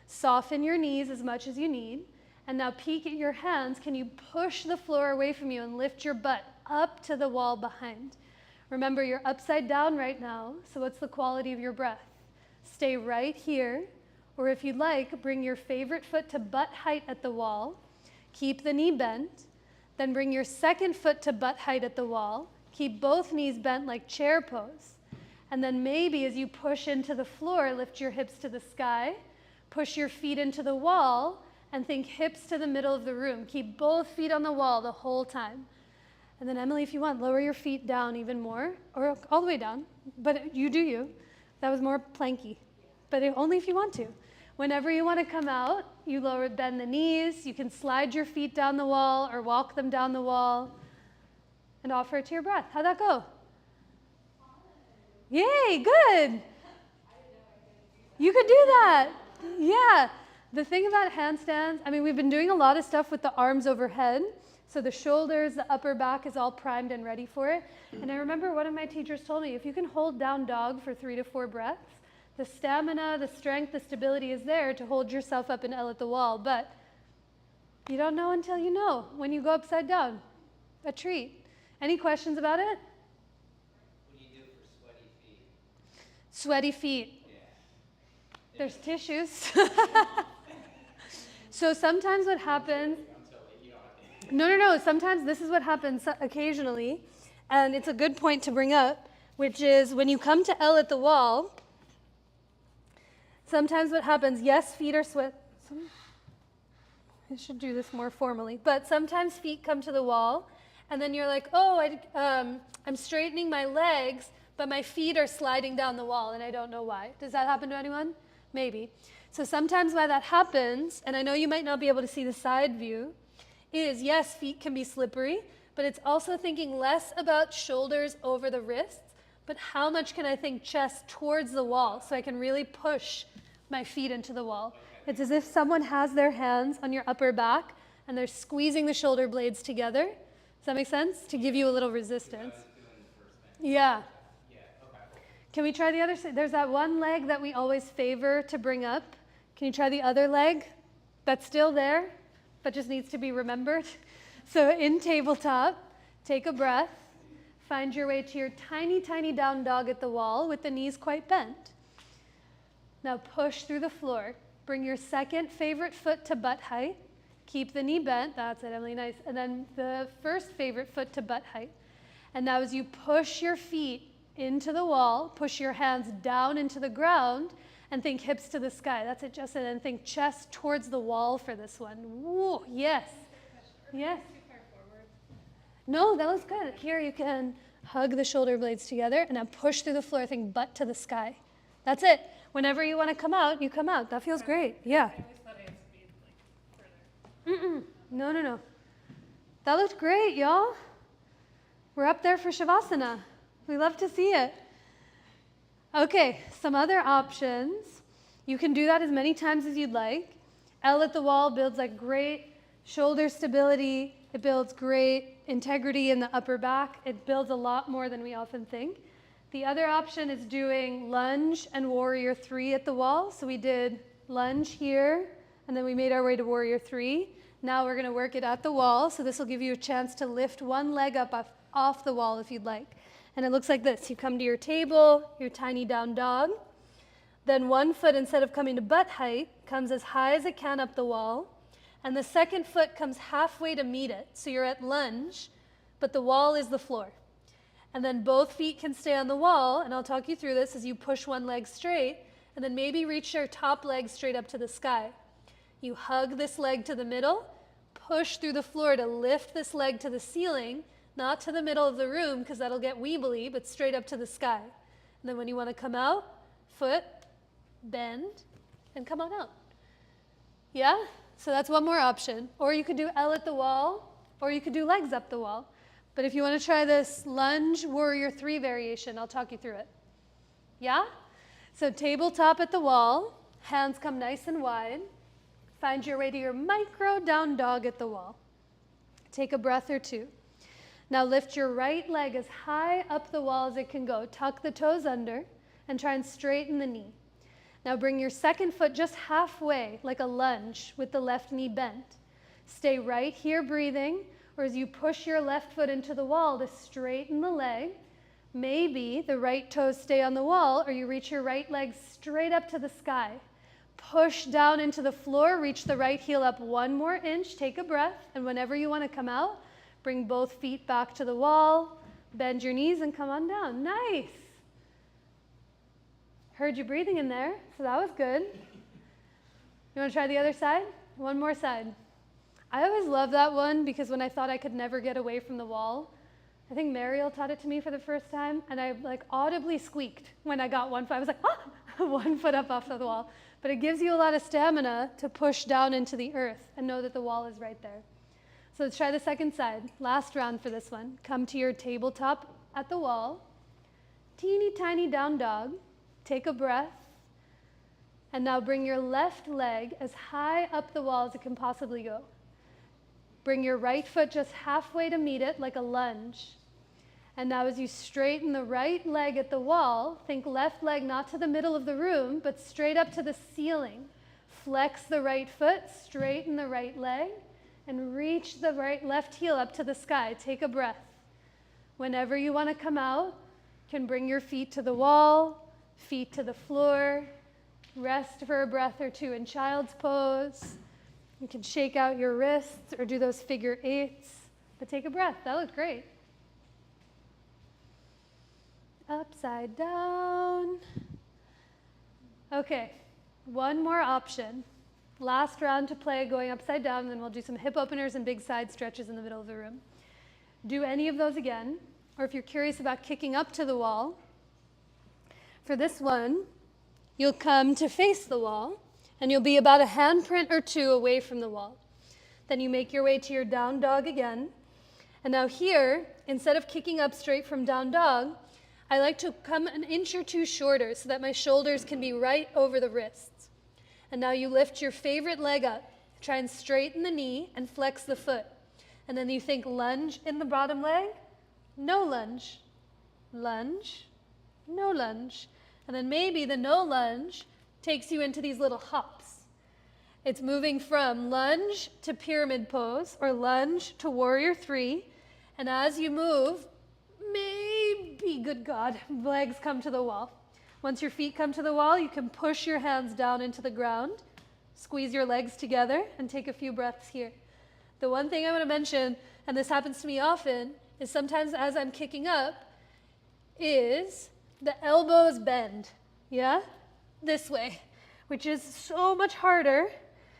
Soften your knees as much as you need. And now peek at your hands. Can you push the floor away from you and lift your butt up to the wall behind? Remember, you're upside down right now, so what's the quality of your breath? Stay right here, or if you'd like, bring your favorite foot to butt height at the wall. Keep the knee bent. Then bring your second foot to butt height at the wall. Keep both knees bent like chair pose. And then maybe as you push into the floor, lift your hips to the sky. Push your feet into the wall and think hips to the middle of the room. Keep both feet on the wall the whole time. And then Emily, if you want, lower your feet down even more, or all the way down, but you do you. That was more planky, but only if you want to. Whenever you want to come out, you bend the knees. You can slide your feet down the wall or walk them down the wall and offer it to your breath. How'd that go? Yay, good. You could do that. Yeah. The thing about handstands, I mean, we've been doing a lot of stuff with the arms overhead. So the shoulders, the upper back is all primed and ready for it. And I remember one of my teachers told me, if you can hold down dog for 3 to 4 breaths, the stamina, the strength, the stability is there to hold yourself up in L at the wall. But you don't know until you know when you go upside down. A treat. Any questions about it? What do you do for sweaty feet? Sweaty feet. Yeah. There's tissues. So sometimes what happens... No. Sometimes this is what happens occasionally, and it's a good point to bring up, which is when you come to L at the wall, sometimes what happens, yes, feet are I should do this more formally, but sometimes feet come to the wall, and then you're like, oh, I'm straightening my legs, but my feet are sliding down the wall, and I don't know why. Does that happen to anyone? Maybe. So sometimes why that happens, and I know you might not be able to see the side view, is yes, feet can be slippery, but it's also thinking less about shoulders over the wrists, but how much can I think chest towards the wall so I can really push my feet into the wall. It's as if someone has their hands on your upper back and they're squeezing the shoulder blades together. Does that make sense? To give you a little resistance. Yeah. Can we try the other side? There's that one leg that we always favor to bring up. Can you try the other leg? That's still there, but just needs to be remembered. So in tabletop, take a breath. Find your way to your tiny, tiny down dog at the wall with the knees quite bent. Now push through the floor. Bring your second favorite foot to butt height. Keep the knee bent. That's it, Emily, nice. And then the first favorite foot to butt height. And now as you push your feet into the wall, push your hands down into the ground, and think hips to the sky. That's it, Justin. And think chest towards the wall for this one. Woo, yes. Yes. No, that was good. Here you can hug the shoulder blades together and now push through the floor, think butt to the sky. That's it. Whenever you want to come out, you come out. That feels great. Yeah. I always thought I had to be like further. No. That looked great, y'all. We're up there for Shavasana. We love to see it. Okay, some other options. You can do that as many times as you'd like. L at the wall builds like great shoulder stability. It builds great integrity in the upper back. It builds a lot more than we often think. The other option is doing lunge and warrior 3 at the wall. So we did lunge here, and then we made our way to warrior 3. Now we're going to work it at the wall. So this will give you a chance to lift one leg up off the wall if you'd like. And it looks like this. You come to your table, your tiny down dog. Then one foot, instead of coming to butt height, comes as high as it can up the wall. And the second foot comes halfway to meet it. So you're at lunge, but the wall is the floor. And then both feet can stay on the wall, and I'll talk you through this as you push one leg straight, and then maybe reach your top leg straight up to the sky. You hug this leg to the middle, push through the floor to lift this leg to the ceiling, not to the middle of the room because that'll get weebly, but straight up to the sky. And then when you want to come out, foot, bend, and come on out. Yeah? So that's one more option. Or you could do L at the wall, or you could do legs up the wall. But if you want to try this lunge warrior 3 variation, I'll talk you through it. Yeah? So tabletop at the wall, hands come nice and wide. Find your way to your micro down dog at the wall. Take a breath or two. Now lift your right leg as high up the wall as it can go. Tuck the toes under and try and straighten the knee. Now bring your second foot just halfway, like a lunge, with the left knee bent. Stay right here breathing, or as you push your left foot into the wall to straighten the leg, maybe the right toes stay on the wall, or you reach your right leg straight up to the sky. Push down into the floor, reach the right heel up 1 more inch, take a breath, and whenever you want to come out, bring both feet back to the wall, bend your knees and come on down. Nice. Heard you breathing in there, so that was good. You want to try the other side? One more side. I always loved that one because when I thought I could never get away from the wall, I think Mariel taught it to me for the first time, and I like audibly squeaked when I got 1 foot. I was like, ah, 1 foot up off the wall. But it gives you a lot of stamina to push down into the earth and know that the wall is right there. So let's try the second side. Last round for this one. Come to your tabletop at the wall. Teeny tiny down dog. Take a breath. And now bring your left leg as high up the wall as it can possibly go. Bring your right foot just halfway to meet it like a lunge. And now as you straighten the right leg at the wall, think left leg not to the middle of the room, but straight up to the ceiling. Flex the right foot, straighten the right leg, and reach the left heel up to the sky. Take a breath. Whenever you want to come out, you can bring your feet to the wall, feet to the floor, rest for a breath or two in child's pose. You can shake out your wrists or do those figure eights, but take a breath. That looked great. Upside down. Okay, one more option. Last round to play going upside down, and then we'll do some hip openers and big side stretches in the middle of the room. Do any of those again, or if you're curious about kicking up to the wall, for this one, you'll come to face the wall, and you'll be about a handprint or 2 away from the wall. Then you make your way to your down dog again. And now here, instead of kicking up straight from down dog, I like to come an inch or 2 shorter so that my shoulders can be right over the wrists. And now you lift your favorite leg up. Try and straighten the knee and flex the foot. And then you think lunge in the bottom leg, no lunge, lunge, no lunge. And then maybe the no lunge takes you into these little hops. It's moving from lunge to pyramid pose or lunge to warrior 3. And as you move, maybe, good God, legs come to the wall. Once your feet come to the wall, you can push your hands down into the ground, squeeze your legs together, and take a few breaths here. The one thing I want to mention, and this happens to me often, is sometimes as I'm kicking up, is the elbows bend, yeah? This way, which is so much harder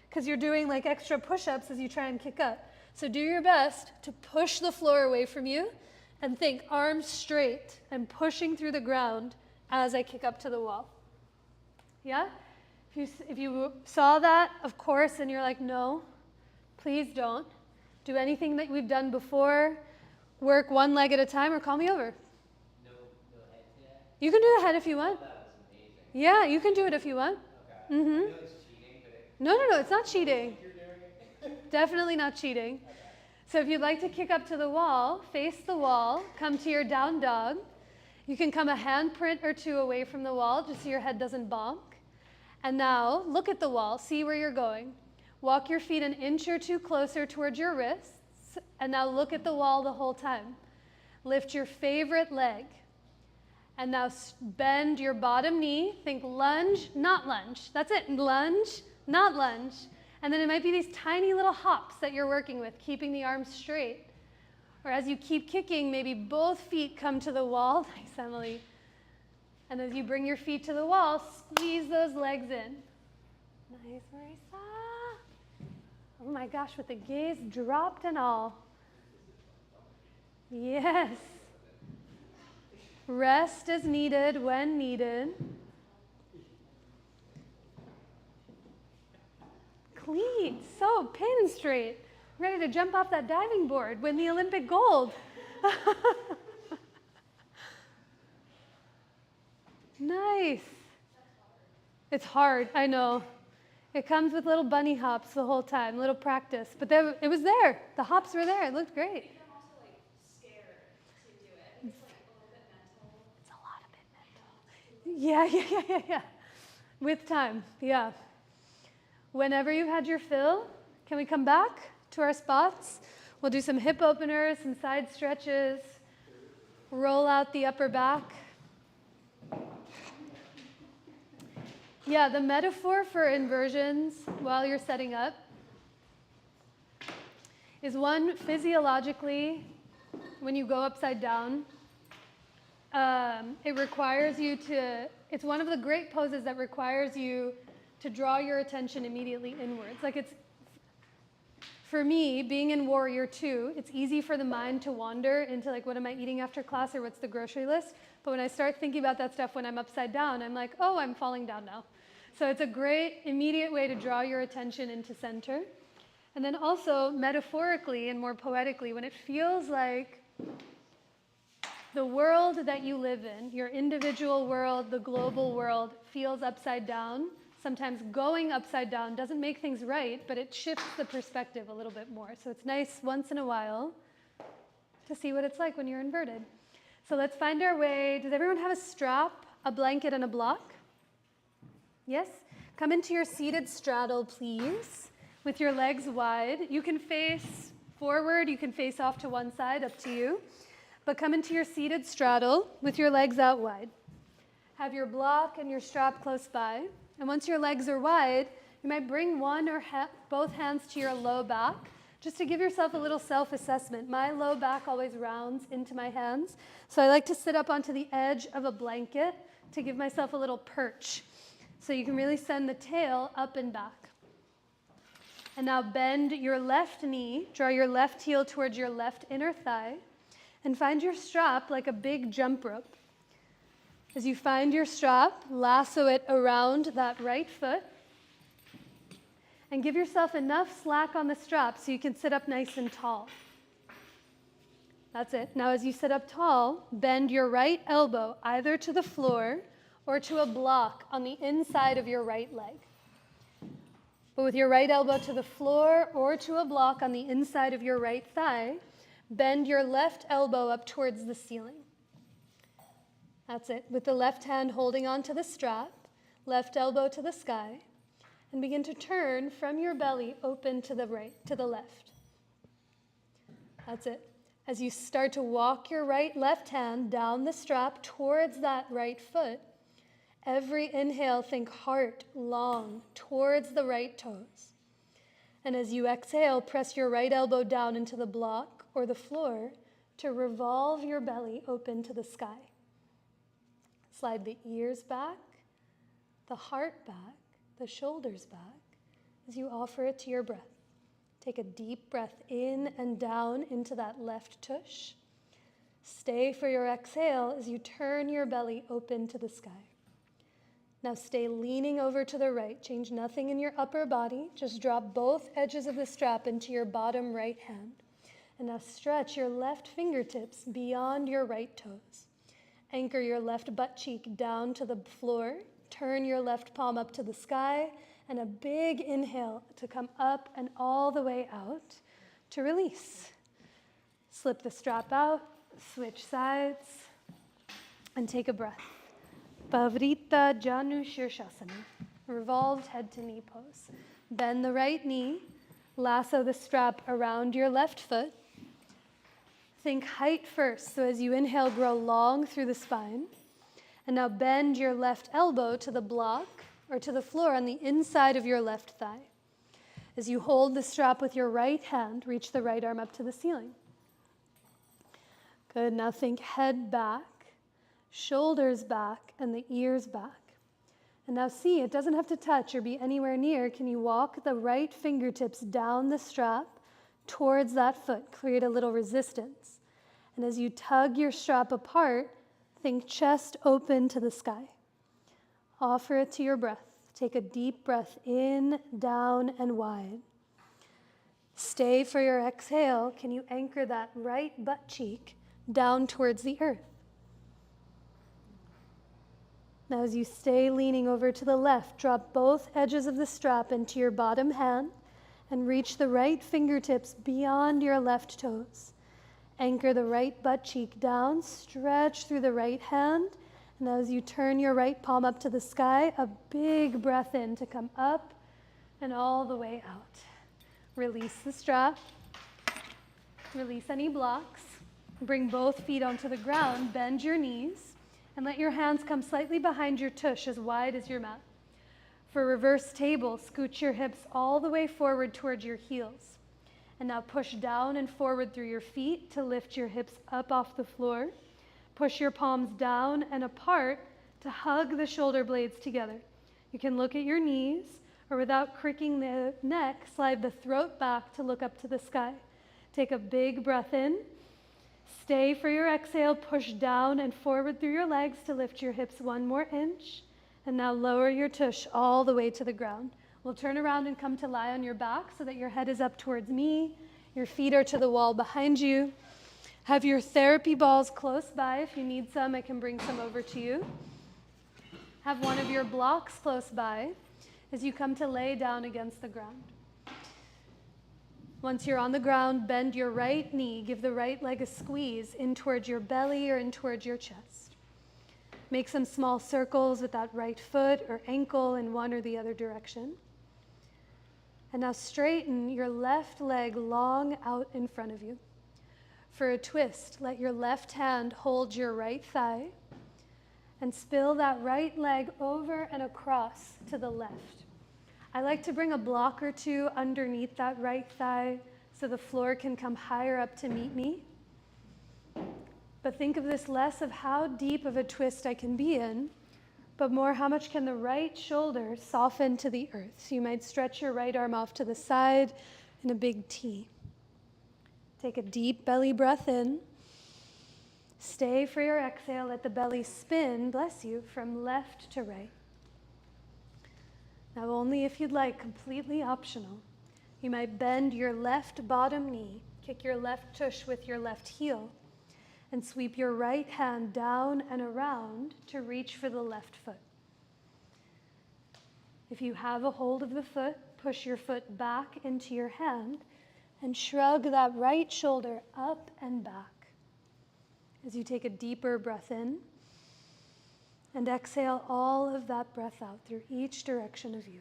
because you're doing like extra push-ups as you try and kick up. So do your best to push the floor away from you and think arms straight and pushing through the ground as I kick up to the wall. Yeah? If you saw that, of course, and you're like, no, please don't. Do anything that we've done before. Work one leg at a time or call me over. No head to that? You can do the head if you want. That was amazing. Yeah, you can do it if you want. Okay. I know it's cheating, but No, it's not cheating. you're doing it. Definitely not cheating. So if you'd like to kick up to the wall, face the wall, come to your down dog. You can come a handprint or 2 away from the wall just so your head doesn't bonk. And now look at the wall, see where you're going. Walk your feet an inch or 2 closer towards your wrists, and now look at the wall the whole time. Lift your favorite leg. And now bend your bottom knee. Think lunge, not lunge. That's it. Lunge, not lunge. And then it might be these tiny little hops that you're working with, keeping the arms straight. Or as you keep kicking, maybe both feet come to the wall. Nice, Emily. And as you bring your feet to the wall, squeeze those legs in. Nice, Marisa. Oh my gosh, with the gaze dropped and all. Yes. Rest as needed when needed. complete, so pin straight, ready to jump off that diving board, win the Olympic gold. Nice. It's hard, I know. It comes with little bunny hops the whole time, little practice. But it was there. The hops were there. It looked great. I'm also like scared to do it. It's like a little bit mental. It's a lot of it mental. Yeah. With time, yeah. Whenever you've had your fill, can we come back to our spots? We'll do some hip openers, some side stretches, roll out the upper back. Yeah, the metaphor for inversions while you're setting up is one, physiologically, when you go upside down, it requires you to, it's one of the great poses that requires you to draw your attention immediately inwards. Like it's, for me, being in Warrior 2, it's easy for the mind to wander into like, what am I eating after class or what's the grocery list? But when I start thinking about that stuff when I'm upside down, I'm like, oh, I'm falling down now. So it's a great immediate way to draw your attention into center. And then also metaphorically and more poetically, when it feels like the world that you live in, your individual world, the global world, feels upside down, sometimes going upside down doesn't make things right, but it shifts the perspective a little bit more. So it's nice once in a while to see what it's like when you're inverted. So let's find our way. Does everyone have a strap, a blanket, and a block? Yes? Come into your seated straddle, please, with your legs wide. You can face forward, you can face off to one side, up to you. But come into your seated straddle with your legs out wide. Have your block and your strap close by. And once your legs are wide, you might bring one or both hands to your low back, just to give yourself a little self-assessment. My low back always rounds into my hands, so I like to sit up onto the edge of a blanket to give myself a little perch. So you can really send the tail up and back. And now bend your left knee, draw your left heel towards your left inner thigh, and find your strap like a big jump rope. As you find your strap, lasso it around that right foot, and give yourself enough slack on the strap so you can sit up nice and tall. That's it. Now as you sit up tall, bend your right elbow either to the floor or to a block on the inside of your right leg. But with your right elbow to the floor or to a block on the inside of your right thigh, bend your left elbow up towards the ceiling. That's it. With the left hand holding onto the strap, left elbow to the sky, and begin to turn from your belly open to the right, to the left. That's it. As you start to walk your left hand down the strap towards that right foot, every inhale, think heart long towards the right toes. And as you exhale, press your right elbow down into the block or the floor to revolve your belly open to the sky. Slide the ears back, the heart back, the shoulders back as you offer it to your breath. Take a deep breath in and down into that left tush. Stay for your exhale as you turn your belly open to the sky. Now stay leaning over to the right. Change nothing in your upper body. Just drop both edges of the strap into your bottom right hand. And now stretch your left fingertips beyond your right toes. Anchor your left butt cheek down to the floor. Turn your left palm up to the sky. And a big inhale to come up and all the way out to release. Slip the strap out, switch sides, and take a breath. Pavrita Janu Shirshasana, revolved head to knee pose. Bend the right knee, lasso the strap around your left foot. Think height first, so as you inhale, grow long through the spine. And now bend your left elbow to the block or to the floor on the inside of your left thigh. As you hold the strap with your right hand, reach the right arm up to the ceiling. Good, now think head back, shoulders back, and the ears back. And now see, it doesn't have to touch or be anywhere near. Can you walk the right fingertips down the strap towards that foot? Create a little resistance. And as you tug your strap apart, think chest open to the sky. Offer it to your breath Take a deep breath in, down, and wide. Stay for your exhale. Can you anchor that right butt cheek down towards the earth? Now as you stay leaning over to the left, drop both edges of the strap into your bottom hand and reach the right fingertips beyond your left toes. Anchor the right butt cheek down, stretch through the right hand, and as you turn your right palm up to the sky, a big breath in to come up and all the way out. Release the strap, release any blocks, bring both feet onto the ground, bend your knees, and let your hands come slightly behind your tush as wide as your mat. For reverse table, scoot your hips all the way forward towards your heels. And now push down and forward through your feet to lift your hips up off the floor. Push your palms down and apart to hug the shoulder blades together. You can look at your knees, or without cricking the neck, slide the throat back to look up to the sky. Take a big breath in. Stay for your exhale, push down and forward through your legs to lift your hips 1 more inch. And now lower your tush all the way to the ground. We'll turn around and come to lie on your back so that your head is up towards me. Your feet are to the wall behind you. Have your therapy balls close by. If you need some, I can bring some over to you. Have one of your blocks close by as you come to lay down against the ground. Once you're on the ground, bend your right knee. Give the right leg a squeeze in towards your belly or in towards your chest. Make some small circles with that right foot or ankle in one or the other direction. And now straighten your left leg long out in front of you. For a twist, let your left hand hold your right thigh and spill that right leg over and across to the left. I like to bring a block or two underneath that right thigh so the floor can come higher up to meet me. But think of this less of how deep of a twist I can be in, but more how much can the right shoulder soften to the earth. So you might stretch your right arm off to the side in a big T. Take a deep belly breath in. Stay for your exhale. Let the belly spin, bless you, from left to right. Now only if you'd like, completely optional. You might bend your left bottom knee, kick your left tush with your left heel, and sweep your right hand down and around to reach for the left foot. If you have a hold of the foot, push your foot back into your hand and shrug that right shoulder up and back as you take a deeper breath in and exhale all of that breath out through each direction of you.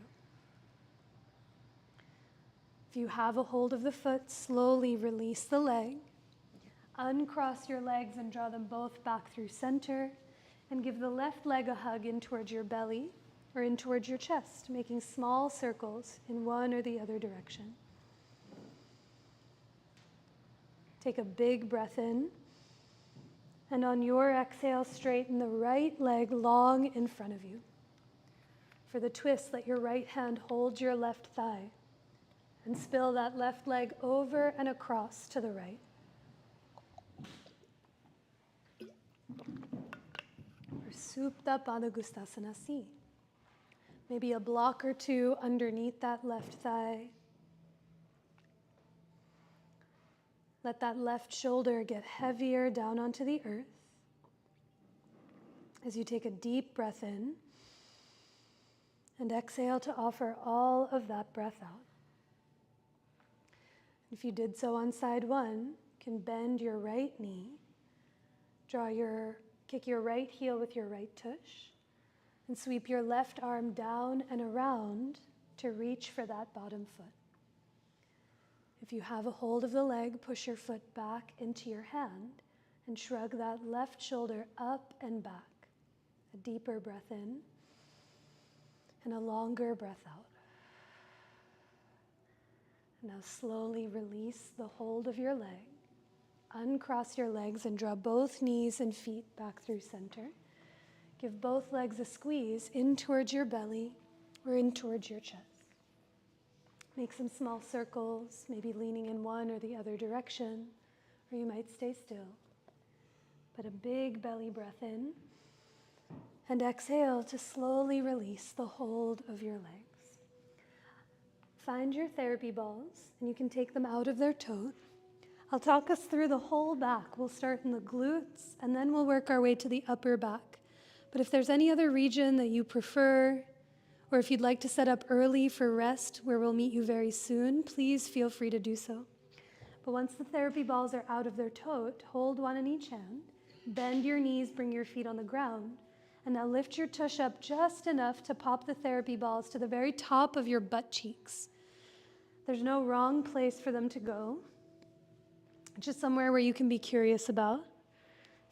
If you have a hold of the foot, slowly release the leg. Uncross your legs and draw them both back through center, and give the left leg a hug in towards your belly or in towards your chest, making small circles in one or the other direction. Take a big breath in, and on your exhale, straighten the right leg long in front of you. For the twist, let your right hand hold your left thigh and spill that left leg over and across to the right. Supta Padagustasana Si. Maybe a block or two underneath that left thigh. Let that left shoulder get heavier down onto the earth as you take a deep breath in and exhale to offer all of that breath out. If you did so on side one, you can bend your right knee, kick your right heel with your right tush, and sweep your left arm down and around to reach for that bottom foot. If you have a hold of the leg, push your foot back into your hand and shrug that left shoulder up and back. A deeper breath in and a longer breath out. Now slowly release the hold of your leg. Uncross your legs and draw both knees and feet back through center. Give both legs a squeeze in towards your belly or in towards your chest. Make some small circles, maybe leaning in one or the other direction, or you might stay still. But a big belly breath in And exhale to slowly release the hold of your legs. Find your therapy balls, and you can take them out of their tote. I'll talk us through the whole back. We'll start in the glutes, and then we'll work our way to the upper back. But if there's any other region that you prefer, or if you'd like to set up early for rest, where we'll meet you very soon, please feel free to do so. But once the therapy balls are out of their tote, hold one in each hand, bend your knees, bring your feet on the ground, and now lift your tush up just enough to pop the therapy balls to the very top of your butt cheeks. There's no wrong place for them to go, just somewhere where you can be curious about.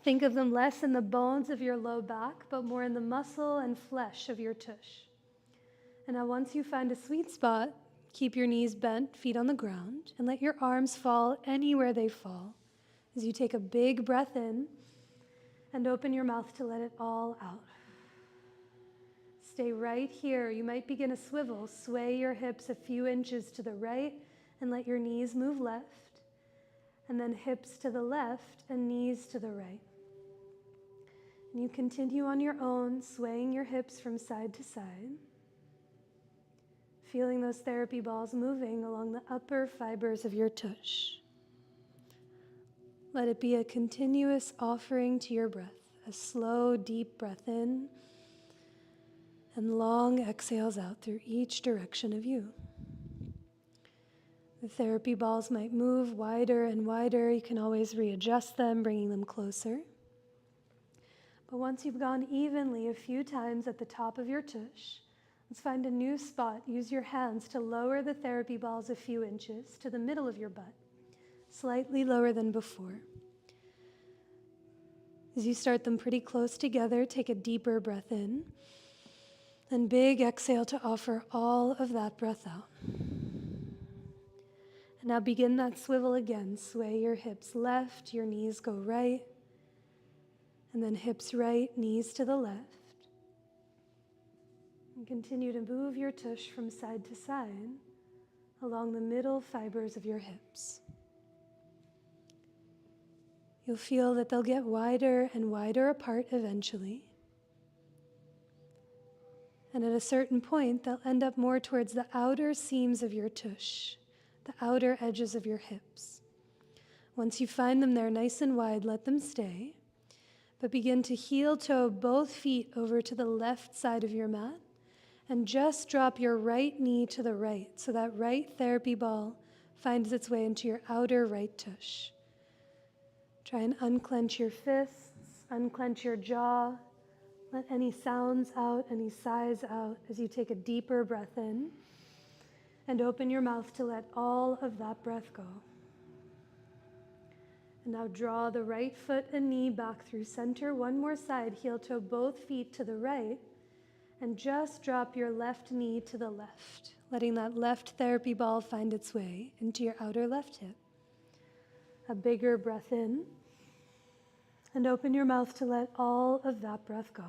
Think of them less in the bones of your low back, but more in the muscle and flesh of your tush. And now once you find a sweet spot, keep your knees bent, feet on the ground, and let your arms fall anywhere they fall as you take a big breath in and open your mouth to let it all out. Stay right here. You might begin a swivel. Sway your hips a few inches to the right and let your knees move left, and then hips to the left and knees to the right. And you continue on your own, swaying your hips from side to side, feeling those therapy balls moving along the upper fibers of your tush. Let it be a continuous offering to your breath, a slow, deep breath in, and long exhales out through each direction of you. The therapy balls might move wider and wider. You can always readjust them, bringing them closer. But once you've gone evenly a few times at the top of your tush, let's find a new spot. Use your hands to lower the therapy balls a few inches to the middle of your butt, slightly lower than before. As you start them pretty close together, take a deeper breath in, and big exhale to offer all of that breath out. And now begin that swivel again. Sway your hips left, your knees go right, and then hips right, knees to the left. And continue to move your tush from side to side along the middle fibers of your hips. You'll feel that they'll get wider and wider apart eventually. And at a certain point, they'll end up more towards the outer seams of your tush, the outer edges of your hips. Once you find them there nice and wide, let them stay. But begin to heel toe both feet over to the left side of your mat and just drop your right knee to the right so that right therapy ball finds its way into your outer right tush. Try and unclench your fists, unclench your jaw. Let any sounds out, any sighs out as you take a deeper breath in and open your mouth to let all of that breath go. And now draw the right foot and knee back through center. One more side, heel toe both feet to the right, and just drop your left knee to the left, letting that left therapy ball find its way into your outer left hip. A bigger breath in, and open your mouth to let all of that breath go.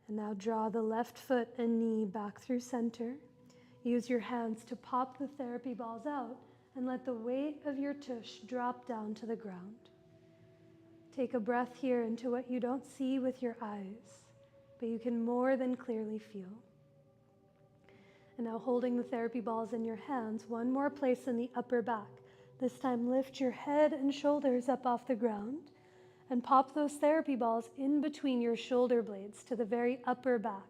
And now draw the left foot and knee back through center. Use your hands to pop the therapy balls out and let the weight of your tush drop down to the ground. Take a breath here into what you don't see with your eyes, but you can more than clearly feel. And now holding the therapy balls in your hands, one more place in the upper back. This time lift your head and shoulders up off the ground and pop those therapy balls in between your shoulder blades to the very upper back.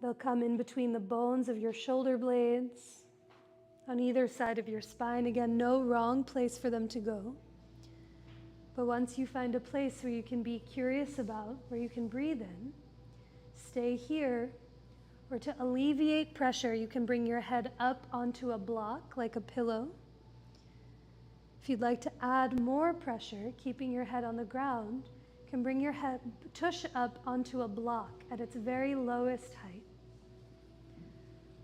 They'll come in between the bones of your shoulder blades, on either side of your spine. Again, no wrong place for them to go. But once you find a place where you can be curious about, where you can breathe in, stay here. Or to alleviate pressure, you can bring your head up onto a block like a pillow. If you'd like to add more pressure, keeping your head on the ground, you can bring your head tush up onto a block at its very lowest height.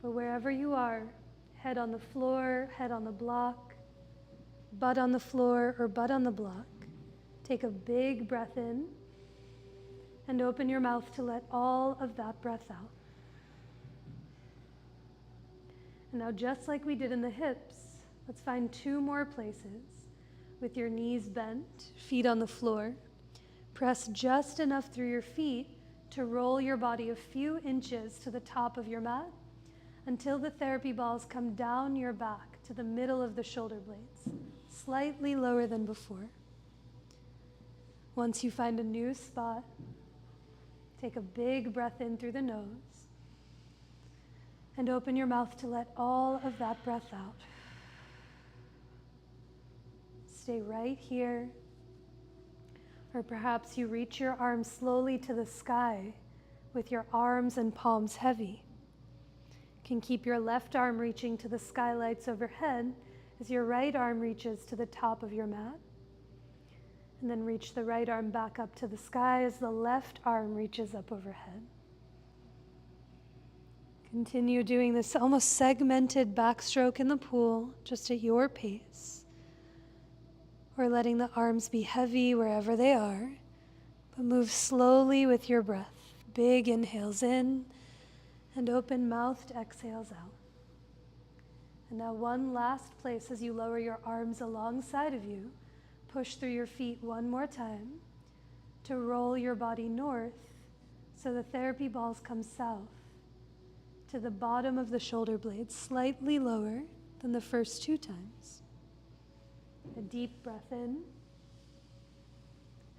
But wherever you are, head on the floor, head on the block, butt on the floor or butt on the block, take a big breath in and open your mouth to let all of that breath out. And now, just like we did in the hips, let's find two more places. with your knees bent, feet on the floor. Press just enough through your feet to roll your body a few inches to the top of your mat until the therapy balls come down your back to the middle of the shoulder blades, slightly lower than before. Once you find a new spot, take a big breath in through the nose and open your mouth to let all of that breath out. Stay right here. Or perhaps you reach your arms slowly to the sky with your arms and palms heavy. You can keep your left arm reaching to the skylights overhead as your right arm reaches to the top of your mat. And then reach the right arm back up to the sky as the left arm reaches up overhead. Continue doing this almost segmented backstroke in the pool, just at your pace. Or letting the arms be heavy wherever they are, but move slowly with your breath. Big inhales in and open-mouthed exhales out. And now one last place as you lower your arms alongside of you. Push through your feet one more time to roll your body north so the therapy balls come south to the bottom of the shoulder blades, slightly lower than the first two times. A deep breath in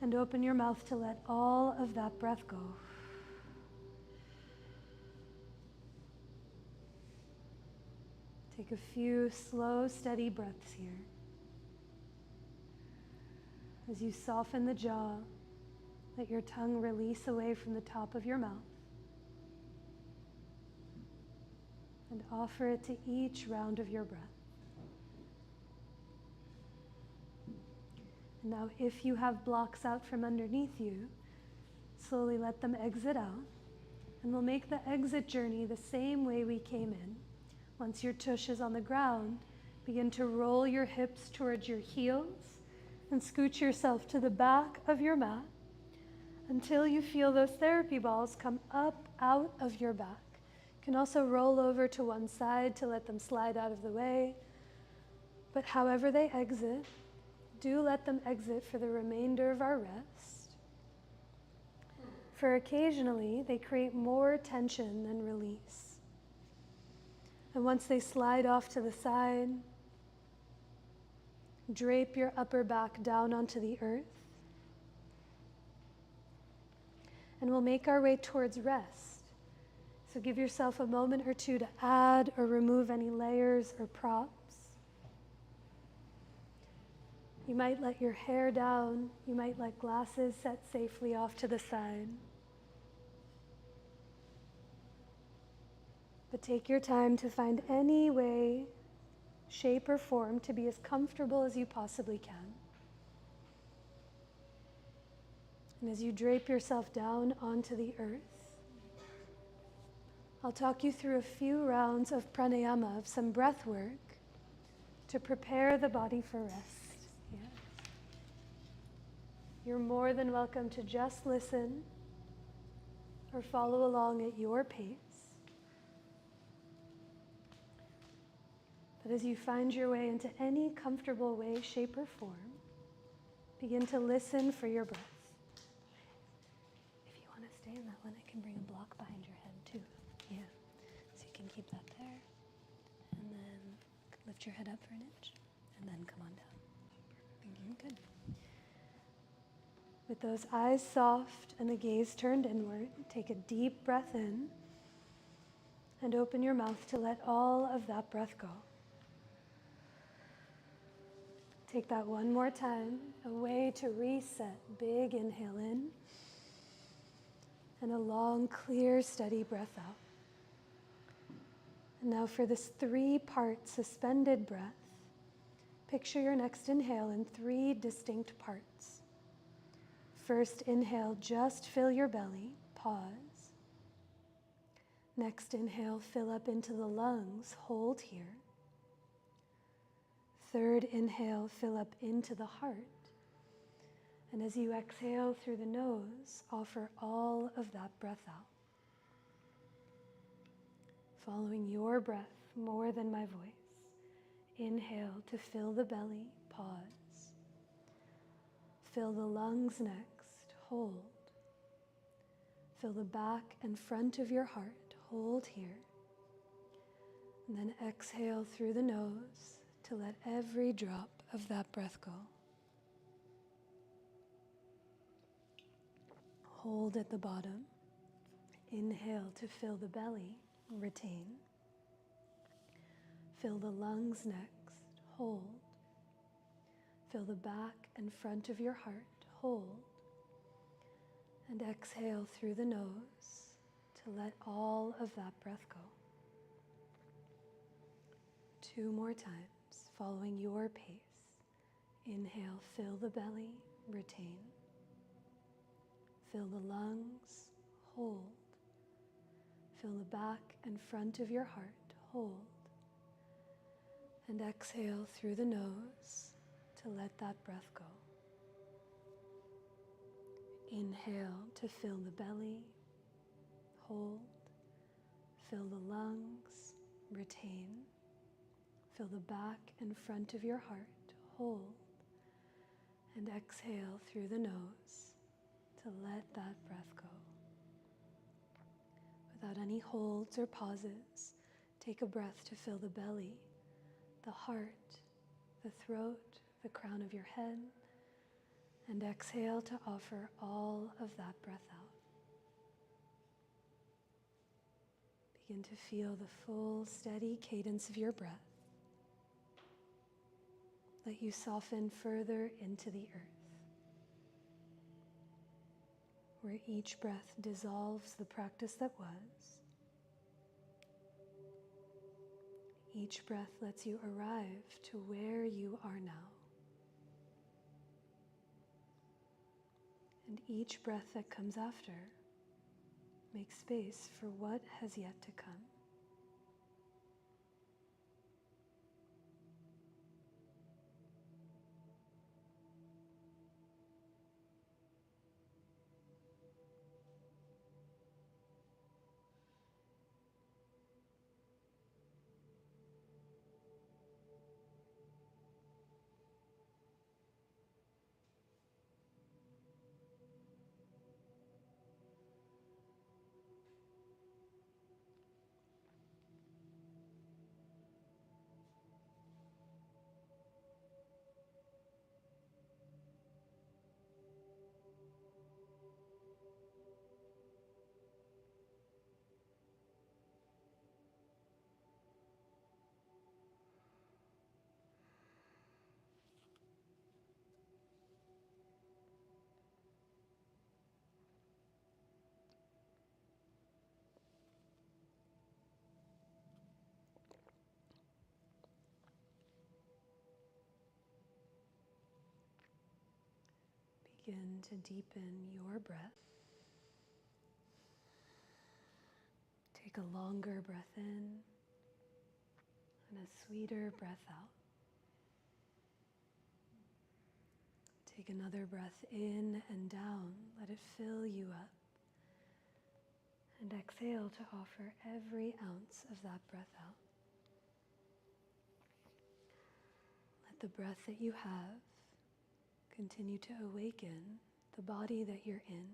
and open your mouth to let all of that breath go. Take a few slow, steady breaths here. As you soften the jaw, let your tongue release away from the top of your mouth and offer it to each round of your breath. And now if you have blocks out from underneath you, slowly let them exit out. And we'll make the exit journey the same way we came in. Once your tush is on the ground, begin to roll your hips towards your heels and scooch yourself to the back of your mat until you feel those therapy balls come up out of your back. You can also roll over to one side to let them slide out of the way. But however they exit, do let them exit for the remainder of our rest. For occasionally, they create more tension than release. And once they slide off to the side, drape your upper back down onto the earth. And we'll make our way towards rest. So give yourself a moment or two to add or remove any layers or props. You might let your hair down. You might let glasses set safely off to the side. But take your time to find any way, shape, or form to be as comfortable as you possibly can. And as you drape yourself down onto the earth, I'll talk you through a few rounds of pranayama, of some breath work, to prepare the body for rest. You're more than welcome to just listen or follow along at your pace. But as you find your way into any comfortable way, shape, or form, begin to listen for your breath. If you want to stay in that one, I can bring a block behind your head too. Yeah. So you can keep that there. And then lift your head up for an inch. And then come on down. Good. With those eyes soft and the gaze turned inward, take a deep breath in and open your mouth to let all of that breath go. Take that one more time, a way to reset. Big inhale in and a long, clear, steady breath out. And now for this 3-part suspended breath, picture your next inhale in 3 distinct parts. First inhale, just fill your belly, pause. Next inhale, fill up into the lungs, hold here. Third inhale, fill up into the heart. And as you exhale through the nose, offer all of that breath out. Following your breath more than my voice. Inhale to fill the belly, pause. Fill the lungs next, hold. Fill the back and front of your heart, hold here. And then exhale through the nose to let every drop of that breath go. Hold at the bottom. Inhale to fill the belly, retain. Fill the lungs next, hold. Fill the back and front of your heart, hold. And exhale through the nose to let all of that breath go. 2 more times, following your pace. Inhale, fill the belly, retain. Fill the lungs, hold. Fill the back and front of your heart, hold. And exhale through the nose to let that breath go. Inhale to fill the belly, hold. Fill the lungs, retain. Fill the back and front of your heart, hold. And exhale through the nose to let that breath go. Without any holds or pauses, take a breath to fill the belly, the heart, the throat, the crown of your head, and exhale to offer all of that breath out. Begin to feel the full, steady cadence of your breath. Let you soften further into the earth, where each breath dissolves the practice that was. Each breath lets you arrive to where you are now. And each breath that comes after makes space for what has yet to come. Begin to deepen your breath. Take a longer breath in and a sweeter breath out. Take another breath in and down. Let it fill you up. And exhale to offer every ounce of that breath out. Let the breath that you have continue to awaken the body that you're in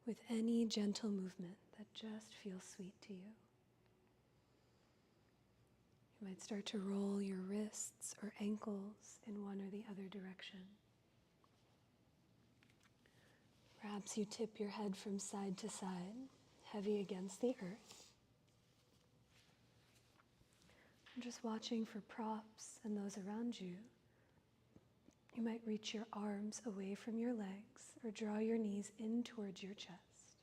with any gentle movement that just feels sweet to you. You might start to roll your wrists or ankles in one or the other direction. Perhaps you tip your head from side to side, heavy against the earth. And just watching for props and those around you. You might reach your arms away from your legs or draw your knees in towards your chest.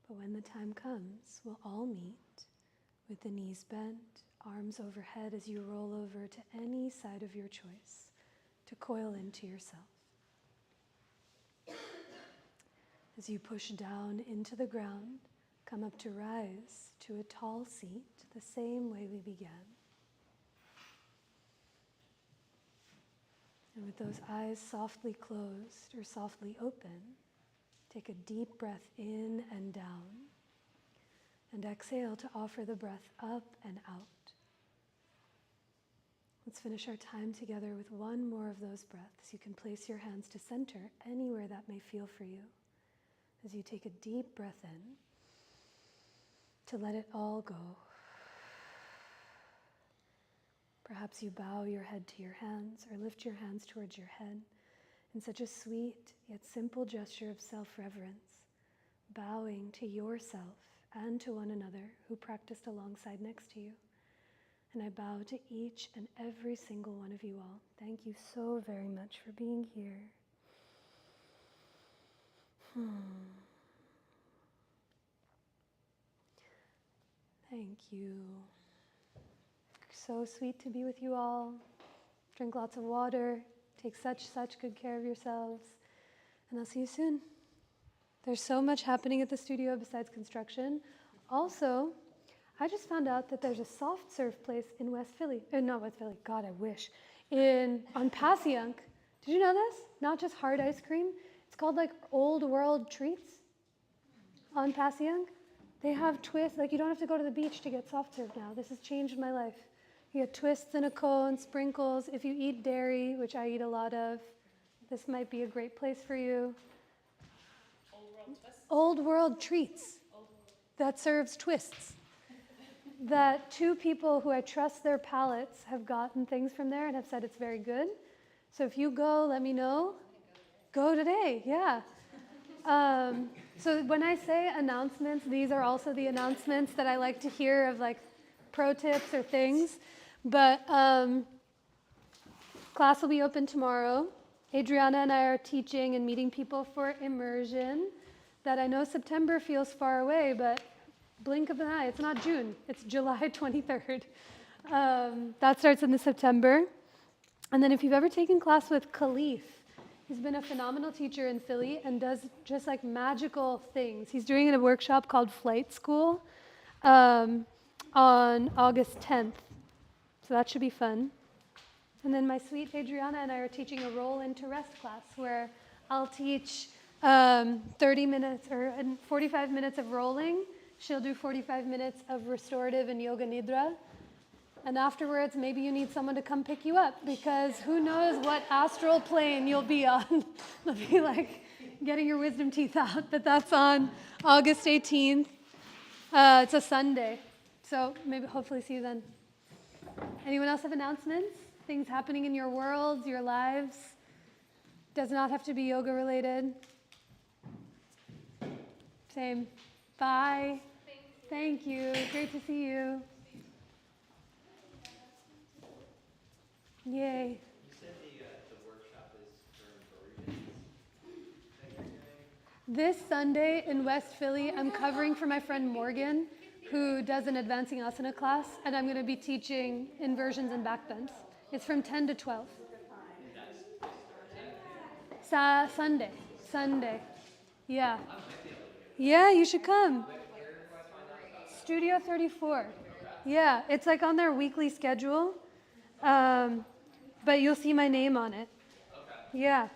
But when the time comes, we'll all meet with the knees bent, arms overhead as you roll over to any side of your choice to coil into yourself. As you push down into the ground, come up to rise to a tall seat the same way we began. And with those eyes softly closed or softly open, take a deep breath in and down, and exhale to offer the breath up and out. Let's finish our time together with one more of those breaths. You can place your hands to center anywhere that may feel for you as you take a deep breath in to let it all go. Perhaps you bow your head to your hands or lift your hands towards your head in such a sweet yet simple gesture of self-reverence, bowing to yourself and to one another who practiced alongside next to you. And I bow to each and every single one of you all. Thank you so very much for being here. Thank you. So sweet to be with you all. Drink lots of water. Take such good care of yourselves. And I'll see you soon. There's so much happening at the studio besides construction. Also, I just found out that there's a soft serve place in West Philly. Not West Philly, God, I wish. On Passyunk. Did you know this? Not just hard ice cream. It's called like Old World Treats on Passyunk. They have twists, like you don't have to go to the beach to get soft serve now. This has changed my life. You get twists in a cone, sprinkles. If you eat dairy, which I eat a lot of, this might be a great place for you. Old world twists. Old World Treats that serves twists. That two people who I trust their palates have gotten things from there and have said it's very good. So if you go, let me know. Go today, yeah. So when I say announcements, these are also the announcements that I like to hear of like pro tips or things. But class will be open tomorrow. Adriana and I are teaching and meeting people for immersion that I know September feels far away, but blink of an eye, it's not June, it's July 23rd. That starts in September. And then if you've ever taken class with Khalif, he's been a phenomenal teacher in Philly and does just like magical things. He's doing a workshop called Flight School on August 10th. So that should be fun. And then my sweet Adriana and I are teaching a roll into rest class where I'll teach 30 minutes or 45 minutes of rolling. She'll do 45 minutes of restorative and yoga nidra. And afterwards, maybe you need someone to come pick you up because who knows what astral plane you'll be on. It'll be like getting your wisdom teeth out. But that's on August 18th. It's a Sunday. So maybe hopefully see you then. Anyone else have announcements? Things happening in your worlds, your lives? Does not have to be yoga related. Same. Bye. Thank you. Great to see you. Yay. You said the workshop is for inversions that you're doing? This Sunday in West Philly, I'm covering for my friend Morgan, who does an advancing asana class, and I'm going to be teaching inversions and back bends. It's from 10 to 12. Sunday. Yeah. Yeah, you should come. Studio 34. Yeah, it's like on their weekly schedule, but you'll see my name on it. Yeah.